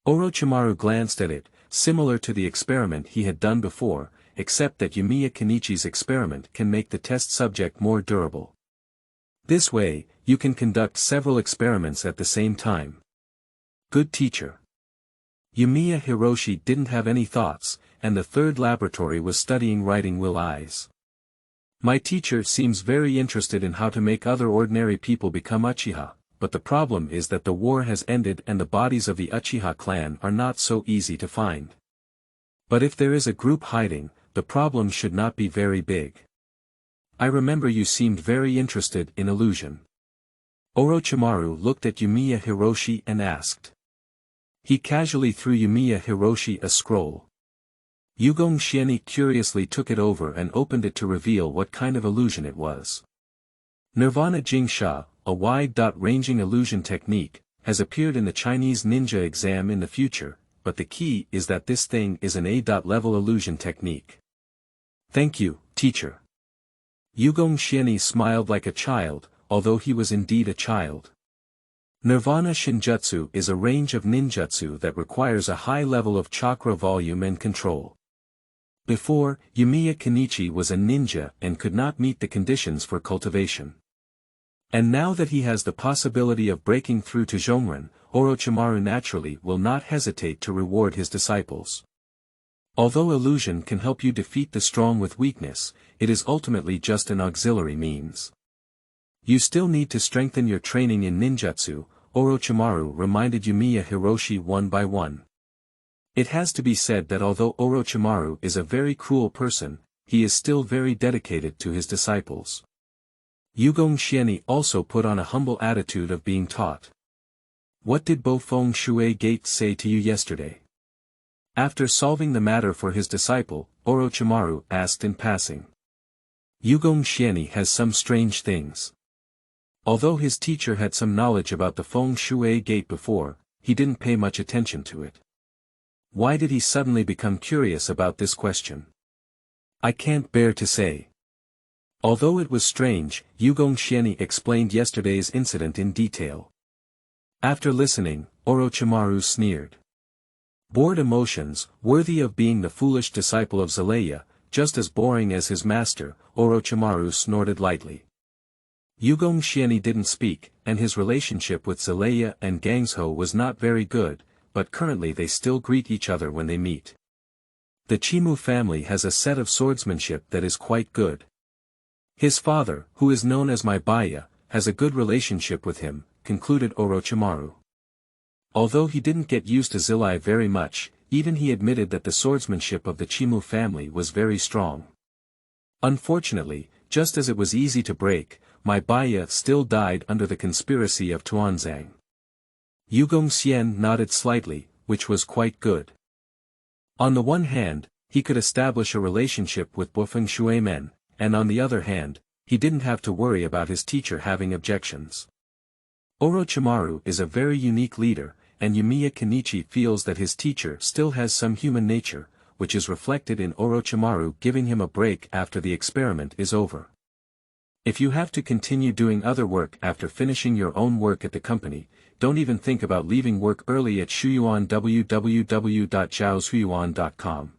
Orochimaru glanced at it, similar to the experiment he had done before, except that Yumiya Kenichi's experiment can make the test subject more durable. This way, you can conduct several experiments at the same time. Good teacher. Yumiya Hiroshi didn't have any thoughts, and the 3rd laboratory was studying writing will eyes. My teacher seems very interested in how to make other ordinary people become Uchiha, but the problem is that the war has ended and the bodies of the Uchiha clan are not so easy to find. But if there is a group hiding, the problem should not be very big. I remember you seemed very interested in illusion. Orochimaru looked at Yumiya Hiroshi and asked. He casually threw Yumiya Hiroshi a scroll. Yugong Xianyi curiously took it over and opened it to reveal what kind of illusion it was. Nirvana Jingsha, a wide-ranging illusion technique, has appeared in the Chinese ninja exam in the future, but the key is that this thing is an A-level illusion technique. Thank you, teacher. Yugong Xianyi smiled like a child, although he was indeed a child. Nirvana Shinjutsu is a range of ninjutsu that requires a high level of chakra volume and control. Before, Yumiya Kenichi was a ninja and could not meet the conditions for cultivation. And now that he has the possibility of breaking through to Zhongren, Orochimaru naturally will not hesitate to reward his disciples. Although illusion can help you defeat the strong with weakness, it is ultimately just an auxiliary means. You still need to strengthen your training in ninjutsu, Orochimaru reminded Yumiya Hiroshi one by one. It has to be said that although Orochimaru is a very cruel person, he is still very dedicated to his disciples. Yugong Xianyi also put on a humble attitude of being taught. What did Bofeng Shui Gate say to you yesterday? After solving the matter for his disciple, Orochimaru asked in passing. Yugong Xianyi has some strange things. Although his teacher had some knowledge about the Feng Shui Gate before, he didn't pay much attention to it. Why did he suddenly become curious about this question? I can't bear to say. Although it was strange, Yugong Xianyi explained yesterday's incident in detail. After listening, Orochimaru sneered. Bored emotions, worthy of being the foolish disciple of Zelaya, just as boring as his master, Orochimaru snorted lightly. Yugong Xianyi didn't speak, and his relationship with Zelaya and Gangsho was not very good, but currently they still greet each other when they meet. The Chimu family has a set of swordsmanship that is quite good. His father, who is known as my Baya, has a good relationship with him, concluded Orochimaru. Although he didn't get used to Zilai very much, even he admitted that the swordsmanship of the Chimu family was very strong. Unfortunately, just as it was easy to break, my Baya still died under the conspiracy of Tuanzang. Yugong Xian nodded slightly, which was quite good. On the one hand, he could establish a relationship with Bofeng Shui men, and on the other hand, he didn't have to worry about his teacher having objections. Orochimaru is a very unique leader, and Yumiya Kenichi feels that his teacher still has some human nature, which is reflected in Orochimaru giving him a break after the experiment is over. If you have to continue doing other work after finishing your own work at the company, don't even think about leaving work early at Shuyuan www.zhaoshuyuan.com.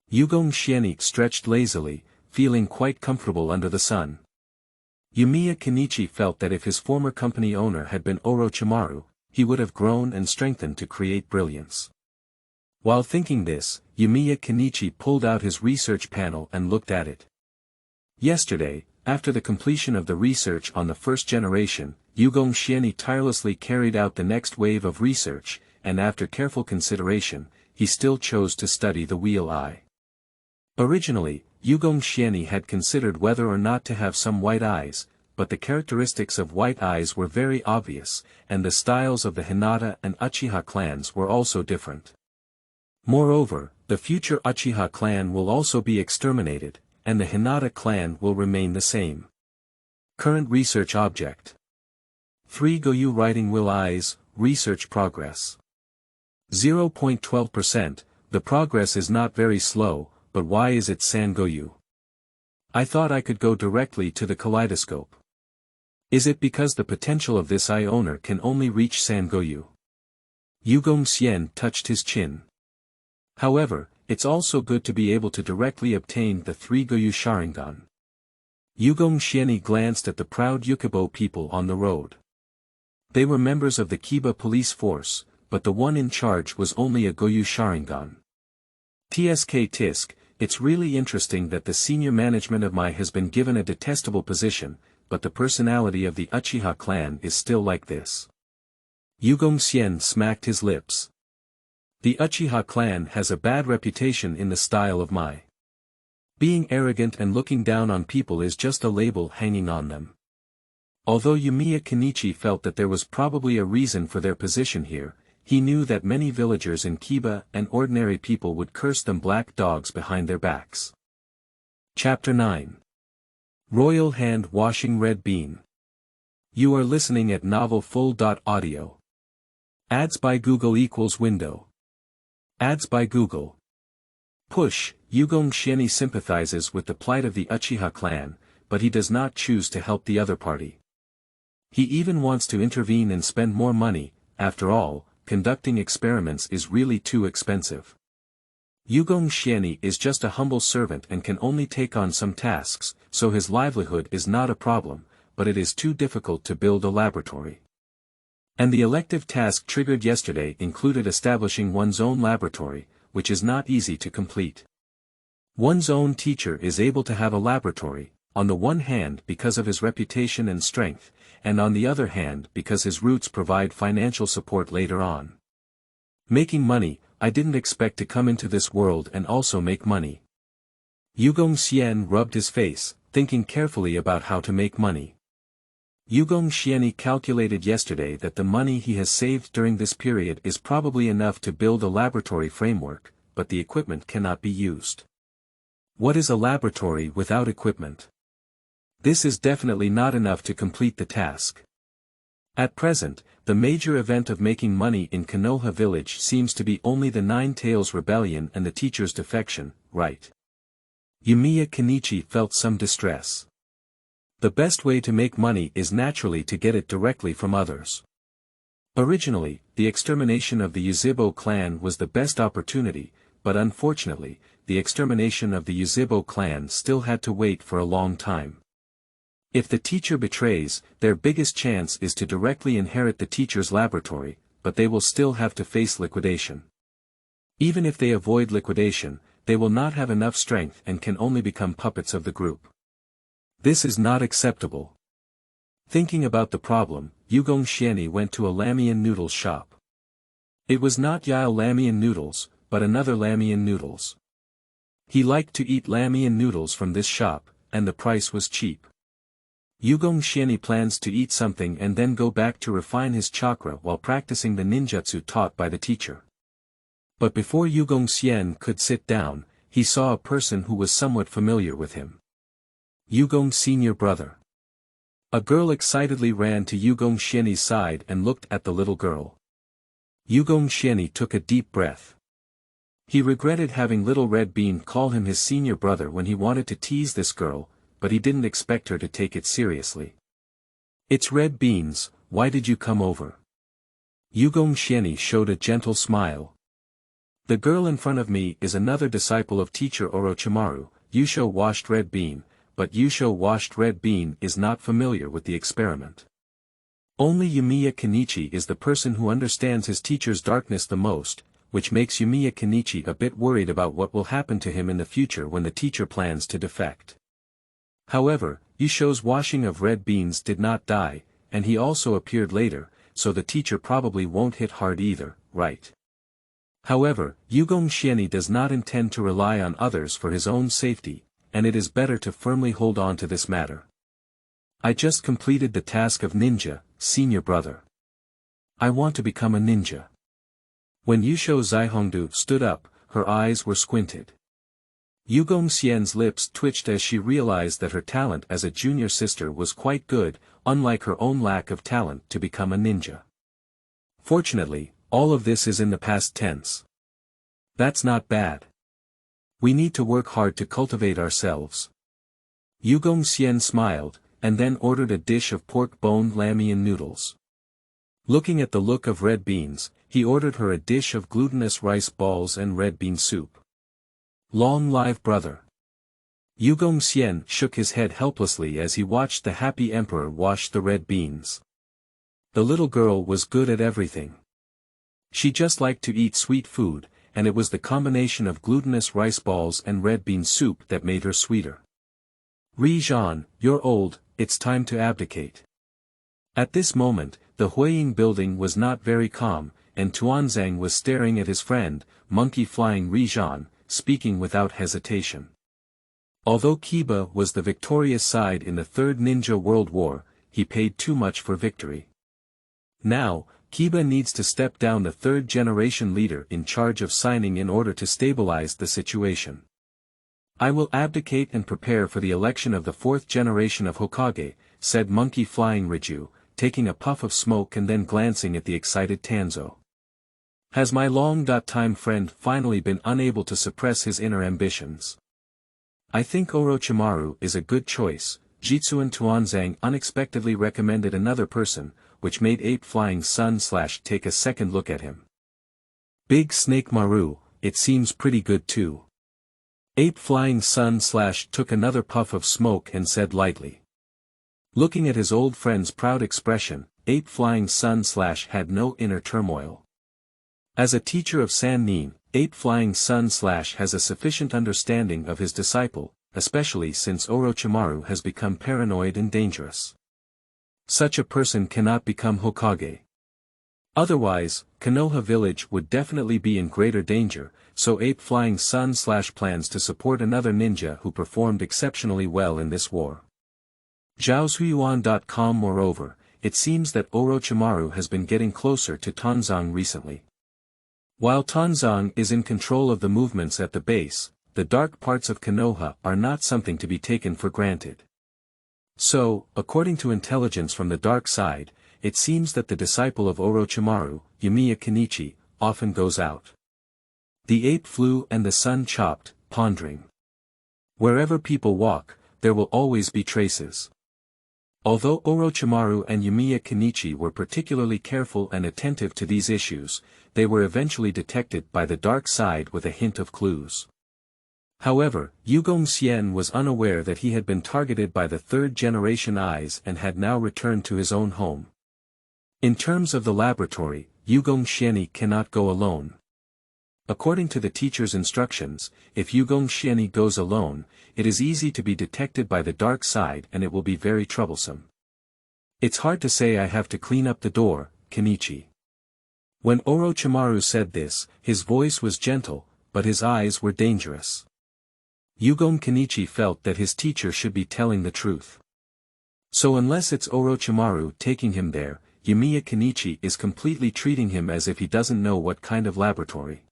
Yugong Xianyi stretched lazily, feeling quite comfortable under the sun. Yumiya Kenichi felt that if his former company owner had been Orochimaru, he would have grown and strengthened to create brilliance. While thinking this, Yumiya Kenichi pulled out his research panel and looked at it. Yesterday, after the completion of the research on the first generation, Yugong Xianyi tirelessly carried out the next wave of research, and after careful consideration, he still chose to study the wheel eye. Originally, Yugong Xianyi had considered whether or not to have some white eyes, but the characteristics of white eyes were very obvious, and the styles of the Hinata and Uchiha clans were also different. Moreover, the future Uchiha clan will also be exterminated, and the Hinata clan will remain the same. Current research object. 3 Gouyu writing wheel eyes, research progress. 0.12%, the progress is not very slow, but why is it San Gouyu? I thought I could go directly to the kaleidoscope. Is it because the potential of this eye owner can only reach San Gouyu? Yugong Xian touched his chin. However, it's also good to be able to directly obtain the 3 Gouyu Sharingan. Yugong Xianyi glanced at the proud Yukibo people on the road. They were members of the Kiba police force, but the one in charge was only a Gouyu Sharingan. TSK Tisk, it's really interesting that the senior management of Mai has been given a detestable position, but the personality of the Uchiha clan is still like this. Yugong Xian smacked his lips. The Uchiha clan has a bad reputation in the style of Mai. Being arrogant and looking down on people is just a label hanging on them. Although Yumiya Kenichi felt that there was probably a reason for their position here, he knew that many villagers in Kiba and ordinary people would curse them black dogs behind their backs. Chapter 9. Royal Hand Washing Red Bean. You are listening at novelfull.audio. Ads by Google equals window. Ads by Google. Push. Yugong Xianyi sympathizes with the plight of the Uchiha clan, but he does not choose to help the other party. He even wants to intervene and spend more money. After all, conducting experiments is really too expensive. Yugong Xianyi is just a humble servant and can only take on some tasks, so his livelihood is not a problem, but it is too difficult to build a laboratory. And the elective task triggered yesterday included establishing one's own laboratory, which is not easy to complete. One's own teacher is able to have a laboratory, on the one hand because of his reputation and strength, and on the other hand because his roots provide financial support later on. Making money, I didn't expect to come into this world and also make money. Yugong Xian rubbed his face, thinking carefully about how to make money. Yugong Xianyi calculated yesterday that the money he has saved during this period is probably enough to build a laboratory framework, but the equipment cannot be used. What is a laboratory without equipment? This is definitely not enough to complete the task. At present, the major event of making money in Konoha village seems to be only the Nine Tails Rebellion and the teacher's defection, right? Yumiya Kenichi felt some distress. The best way to make money is naturally to get it directly from others. Originally, the extermination of the Yuzhibo clan was the best opportunity, but unfortunately, the extermination of the Yuzhibo clan still had to wait for a long time. If the teacher betrays, their biggest chance is to directly inherit the teacher's laboratory, but they will still have to face liquidation. Even if they avoid liquidation, they will not have enough strength and can only become puppets of the group. This is not acceptable. Thinking about the problem, Yugong Xianyi went to a Lamian noodles shop. It was not Yao Lamian noodles, but another Lamian noodles. He liked to eat Lamian noodles from this shop, and the price was cheap. Yugong Xianyi plans to eat something and then go back to refine his chakra while practicing the ninjutsu taught by the teacher. But before Yugong Xian could sit down, he saw a person who was somewhat familiar with him. Yugong's senior brother. A girl excitedly ran to Yugong Xianyi's side and looked at the little girl. Yugong Xianyi took a deep breath. He regretted having Little Red Bean call him his senior brother when he wanted to tease this girl, but he didn't expect her to take it seriously. "It's Red Beans, why did you come over?" Yugong Xianyi showed a gentle smile. "The girl in front of me is another disciple of teacher Orochimaru, Yusho Washed Red Bean, but Yusho Washed Red Bean is not familiar with the experiment. Only Yumiya Kenichi is the person who understands his teacher's darkness the most, which makes Yumiya Kenichi a bit worried about what will happen to him in the future when the teacher plans to defect. However, Yusho's washing of red beans did not die, and he also appeared later, so the teacher probably won't hit hard either, right? However, Yugong Xianyi does not intend to rely on others for his own safety, and it is better to firmly hold on to this matter. I just completed the task of ninja, senior brother. I want to become a ninja." When Yusho Zaihongdu stood up, her eyes were squinted. Yugong Xian's lips twitched as she realized that her talent as a junior sister was quite good, unlike her own lack of talent to become a ninja. Fortunately, all of this is in the past tense. That's not bad. We need to work hard to cultivate ourselves. Yugong Xian smiled, and then ordered a dish of pork-boned Lamian noodles. Looking at the look of red beans, he ordered her a dish of glutinous rice balls and red bean soup. Long live brother. Yugong Xian shook his head helplessly as he watched the happy emperor wash the red beans. The little girl was good at everything. She just liked to eat sweet food, and it was the combination of glutinous rice balls and red bean soup that made her sweeter. "Ri-Zhan, you're old, it's time to abdicate." At this moment, the Huiying building was not very calm, and Tuanzang was staring at his friend, Monkey Flying Ri-Zhan, speaking without hesitation. Although Kiba was the victorious side in the Third Ninja World War, he paid too much for victory. Now, Kiba needs to step down the third-generation leader in charge of signing in order to stabilize the situation. "I will abdicate and prepare for the election of the fourth generation of Hokage," said Monkey Flying Riju, taking a puff of smoke and then glancing at the excited Tanzo. Has my long-time friend finally been unable to suppress his inner ambitions? "I think Orochimaru is a good choice." Zhicun Tuanzang unexpectedly recommended another person, which made Ape Flying Sun / take a second look at him. "Big Snake Maru, it seems pretty good too." Ape Flying Sun / took another puff of smoke and said lightly. Looking at his old friend's proud expression, Ape Flying Sun / had no inner turmoil. As a teacher of Sannin, Ape Flying Sun / has a sufficient understanding of his disciple, especially since Orochimaru has become paranoid and dangerous. Such a person cannot become Hokage. Otherwise, Konoha village would definitely be in greater danger, so Ape Flying Sun / plans to support another ninja who performed exceptionally well in this war. Zhaozuiyuan.com. Moreover, it seems that Orochimaru has been getting closer to Tuanzang recently. While Tuanzang is in control of the movements at the base, the dark parts of Konoha are not something to be taken for granted. So, according to intelligence from the dark side, it seems that the disciple of Orochimaru, Yumiya Kenichi, often goes out. The ape flew and the sun chopped, pondering. Wherever people walk, there will always be traces. Although Orochimaru and Yumiya Kenichi were particularly careful and attentive to these issues, they were eventually detected by the dark side with a hint of clues. However, Yugong Xianyi was unaware that he had been targeted by the third-generation eyes and had now returned to his own home. In terms of the laboratory, Yugong Xianyi cannot go alone. According to the teacher's instructions, if Yugong Xianyi goes alone, it is easy to be detected by the dark side and it will be very troublesome. It's hard to say I have to clean up the door, Kenichi. When Orochimaru said this, his voice was gentle, but his eyes were dangerous. Yugong Kenichi felt that his teacher should be telling the truth. So unless it's Orochimaru taking him there, Yumiya Kenichi is completely treating him as if he doesn't know what kind of laboratory.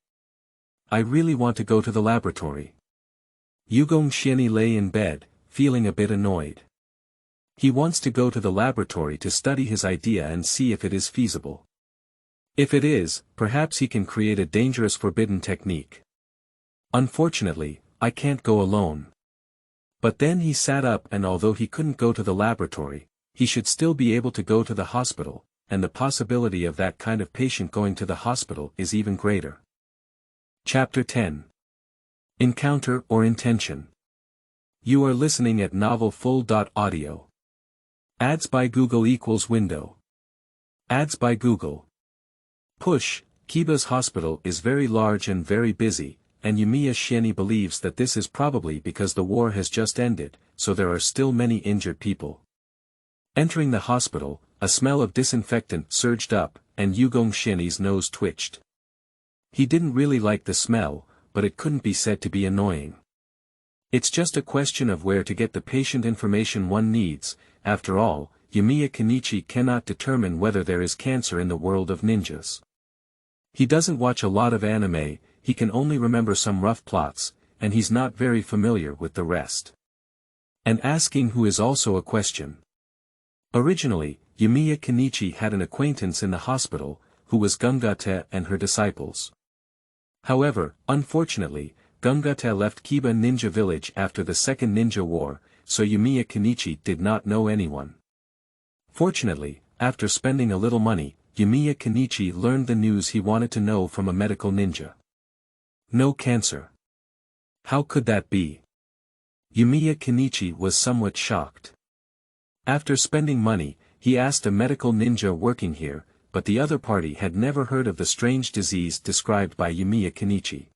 I really want to go to the laboratory. Yugong Xianyi lay in bed, feeling a bit annoyed. He wants to go to the laboratory to study his idea and see if it is feasible. If it is, perhaps he can create a dangerous forbidden technique. Unfortunately, I can't go alone. But then he sat up, and although he couldn't go to the laboratory, he should still be able to go to the hospital, and the possibility of that kind of patient going to the hospital is even greater. Chapter 10. Encounter or Intention. You are listening at novelfull.audio. Ads by Google equals window. Ads by Google. Push, Kiba's hospital is very large and very busy, and Yumiya Xianyi believes that this is probably because the war has just ended, so there are still many injured people. Entering the hospital, a smell of disinfectant surged up, and Yugong Xianyi's nose twitched. He didn't really like the smell, but it couldn't be said to be annoying. It's just a question of where to get the patient information one needs. After all, Yumiya Kenichi cannot determine whether there is cancer in the world of ninjas. He doesn't watch a lot of anime, he can only remember some rough plots, and he's not very familiar with the rest. And asking who is also a question. Originally, Yumiya Kenichi had an acquaintance in the hospital, who was Gungate and her disciples. However, unfortunately, Gungate left Kiba Ninja Village after the Second Ninja War, so Yumiya Kenichi did not know anyone. Fortunately, after spending a little money, Yumiya Kenichi learned the news he wanted to know from a medical ninja. No cancer. How could that be? Yumiya Kenichi was somewhat shocked. After spending money, he asked a medical ninja working here, but the other party had never heard of the strange disease described by Yumiya Kenichi.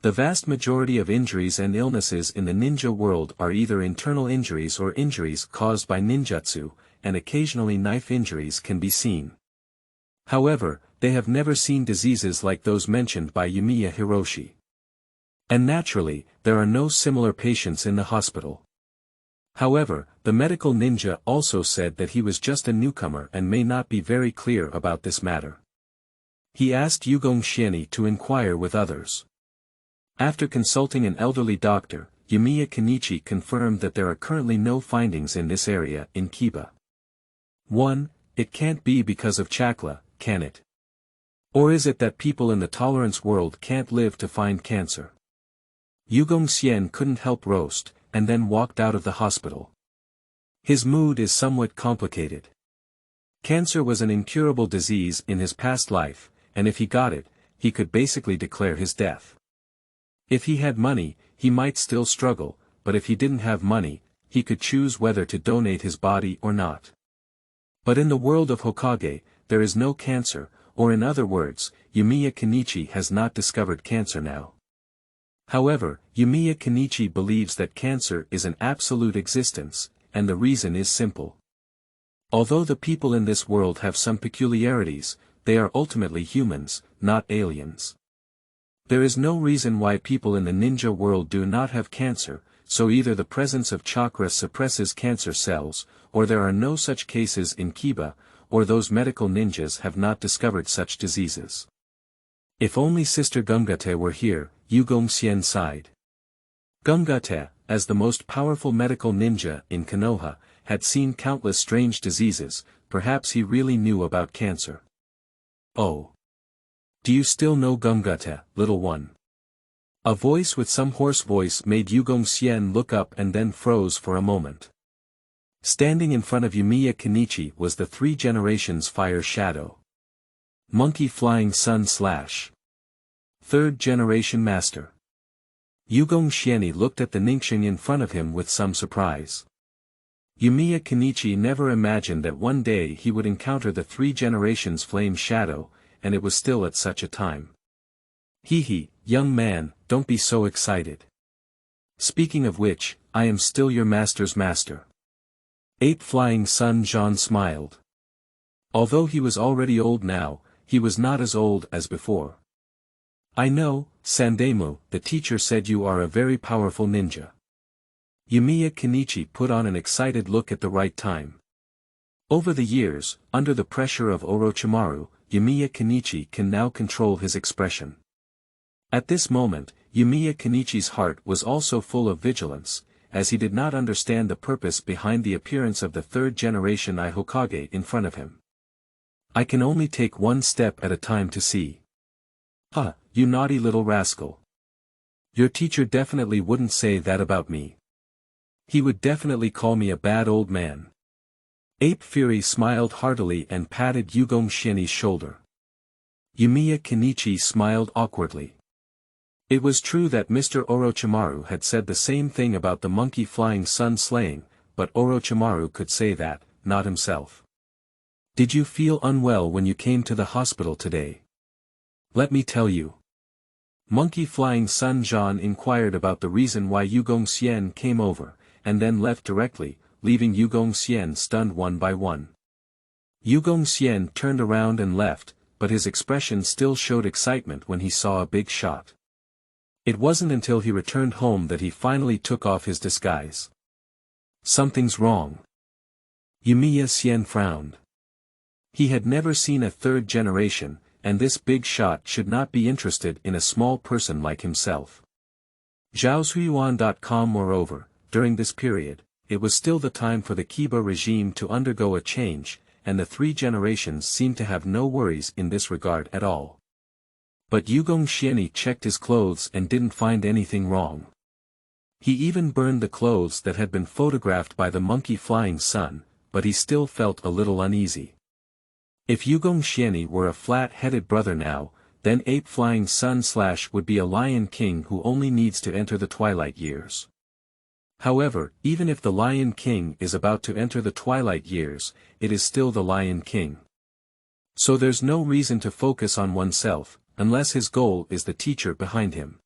The vast majority of injuries and illnesses in the ninja world are either internal injuries or injuries caused by ninjutsu, and occasionally knife injuries can be seen. However, they have never seen diseases like those mentioned by Yumiya Hiroshi. And naturally, there are no similar patients in the hospital. However, the medical ninja also said that he was just a newcomer and may not be very clear about this matter. He asked Yugong Xianyi to inquire with others. After consulting an elderly doctor, Yumiya Kenichi confirmed that there are currently no findings in this area in Kiba. 1. It can't be because of chakra, can it? Or is it that people in the tolerance world can't live to find cancer? Yugong Xianyi couldn't help roast, and then walked out of the hospital. His mood is somewhat complicated. Cancer was an incurable disease in his past life, and if he got it, he could basically declare his death. If he had money, he might still struggle, but if he didn't have money, he could choose whether to donate his body or not. But in the world of Hokage, there is no cancer, or in other words, Yumiya Kenichi has not discovered cancer now. However, Yumiya Kenichi believes that cancer is an absolute existence, and the reason is simple. Although the people in this world have some peculiarities, they are ultimately humans, not aliens. There is no reason why people in the ninja world do not have cancer, so either the presence of chakra suppresses cancer cells, or there are no such cases in Kiba, or those medical ninjas have not discovered such diseases. If only Sister Gungate were here, Yugong Xian sighed. Gungate, as the most powerful medical ninja in Konoha, had seen countless strange diseases, perhaps he really knew about cancer. Oh. Do you still know Gungate, little one? A voice with some hoarse voice made Yugong Xian look up and then froze for a moment. Standing in front of Yumiya Kenichi was the 3 generations fire shadow. Monkey Flying Sun / 3rd generation master. Yugong Xianyi looked at the Ningxing in front of him with some surprise. Yumiya Kenichi never imagined that one day he would encounter the 3 generations flame shadow, and it was still at such a time. Hee, young man, don't be so excited. Speaking of which, I am still your master's master. Ape Flying Sun Jean smiled. Although he was already old now, he was not as old as before. I know, Sandemu, the teacher said you are a very powerful ninja. Yumiya Kenichi put on an excited look at the right time. Over the years, under the pressure of Orochimaru, Yumiya Kenichi can now control his expression. At this moment, Yumiya Kenichi's heart was also full of vigilance, as he did not understand the purpose behind the appearance of the 3rd generation Hokage in front of him. I can only take one step at a time to see. Huh, you naughty little rascal. Your teacher definitely wouldn't say that about me. He would definitely call me a bad old man. Ape Fury smiled heartily and patted Yugong Xianyi's shoulder. Yumiya Kenichi smiled awkwardly. It was true that Mr. Orochimaru had said the same thing about the monkey flying sun slaying, but Orochimaru could say that, not himself. Did you feel unwell when you came to the hospital today? Let me tell you. Monkey Flying Sun Jean inquired about the reason why Yugong Xian came over, and then left directly, leaving Yugong Xian stunned one by one. Yugong Xian turned around and left, but his expression still showed excitement when he saw a big shot. It wasn't until he returned home that he finally took off his disguise. Something's wrong. Yumiya Xian frowned. He had never seen a 3rd generation, and this big shot should not be interested in a small person like himself. Zhaosuiyuan.com. Moreover, during this period, it was still the time for the Kiba regime to undergo a change, and the 3 generations seemed to have no worries in this regard at all. But Yugong Xianyi checked his clothes and didn't find anything wrong. He even burned the clothes that had been photographed by the monkey flying sun, but he still felt a little uneasy. If Yugong Xianyi were a flat-headed brother now, then Ape Flying Sun / would be a Lion King who only needs to enter the twilight years. However, even if the Lion King is about to enter the twilight years, it is still the Lion King. So there's no reason to focus on oneself, unless his goal is the teacher behind him.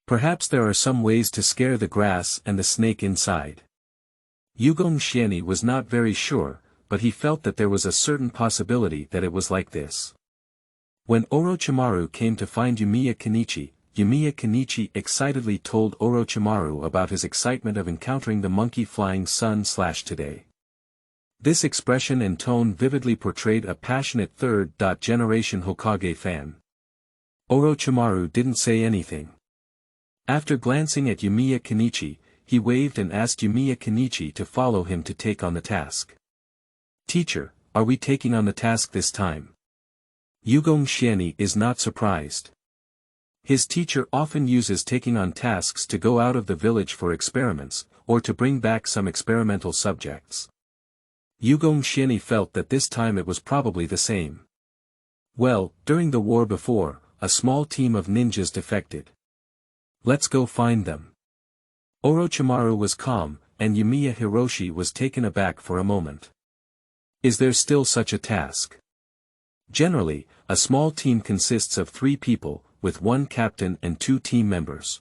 Perhaps there are some ways to scare the grass and the snake inside. Yugong Xianyi was not very sure, but he felt that there was a certain possibility that it was like this. When Orochimaru came to find Yumiya Kenichi excitedly told Orochimaru about his excitement of encountering the monkey flying sun / today. This expression and tone vividly portrayed a passionate 3rd generation Hokage fan. Orochimaru didn't say anything. After glancing at Yumiya Kenichi, he waved and asked Yumiya Kenichi to follow him to take on the task. Teacher, are we taking on the task this time? Yugong Xianyi is not surprised. His teacher often uses taking on tasks to go out of the village for experiments, or to bring back some experimental subjects. Yugong Xianyi felt that this time it was probably the same. Well, during the war before, a small team of ninjas defected. Let's go find them. Orochimaru was calm, and Yumiya Hiroshi was taken aback for a moment. Is there still such a task? Generally, a small team consists of 3 people, with 1 captain and 2 team members.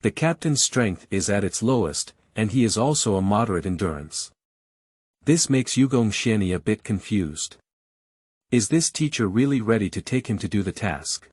The captain's strength is at its lowest, and he is also a moderate endurance. This makes Yugong Xianyi a bit confused. Is this teacher really ready to take him to do the task?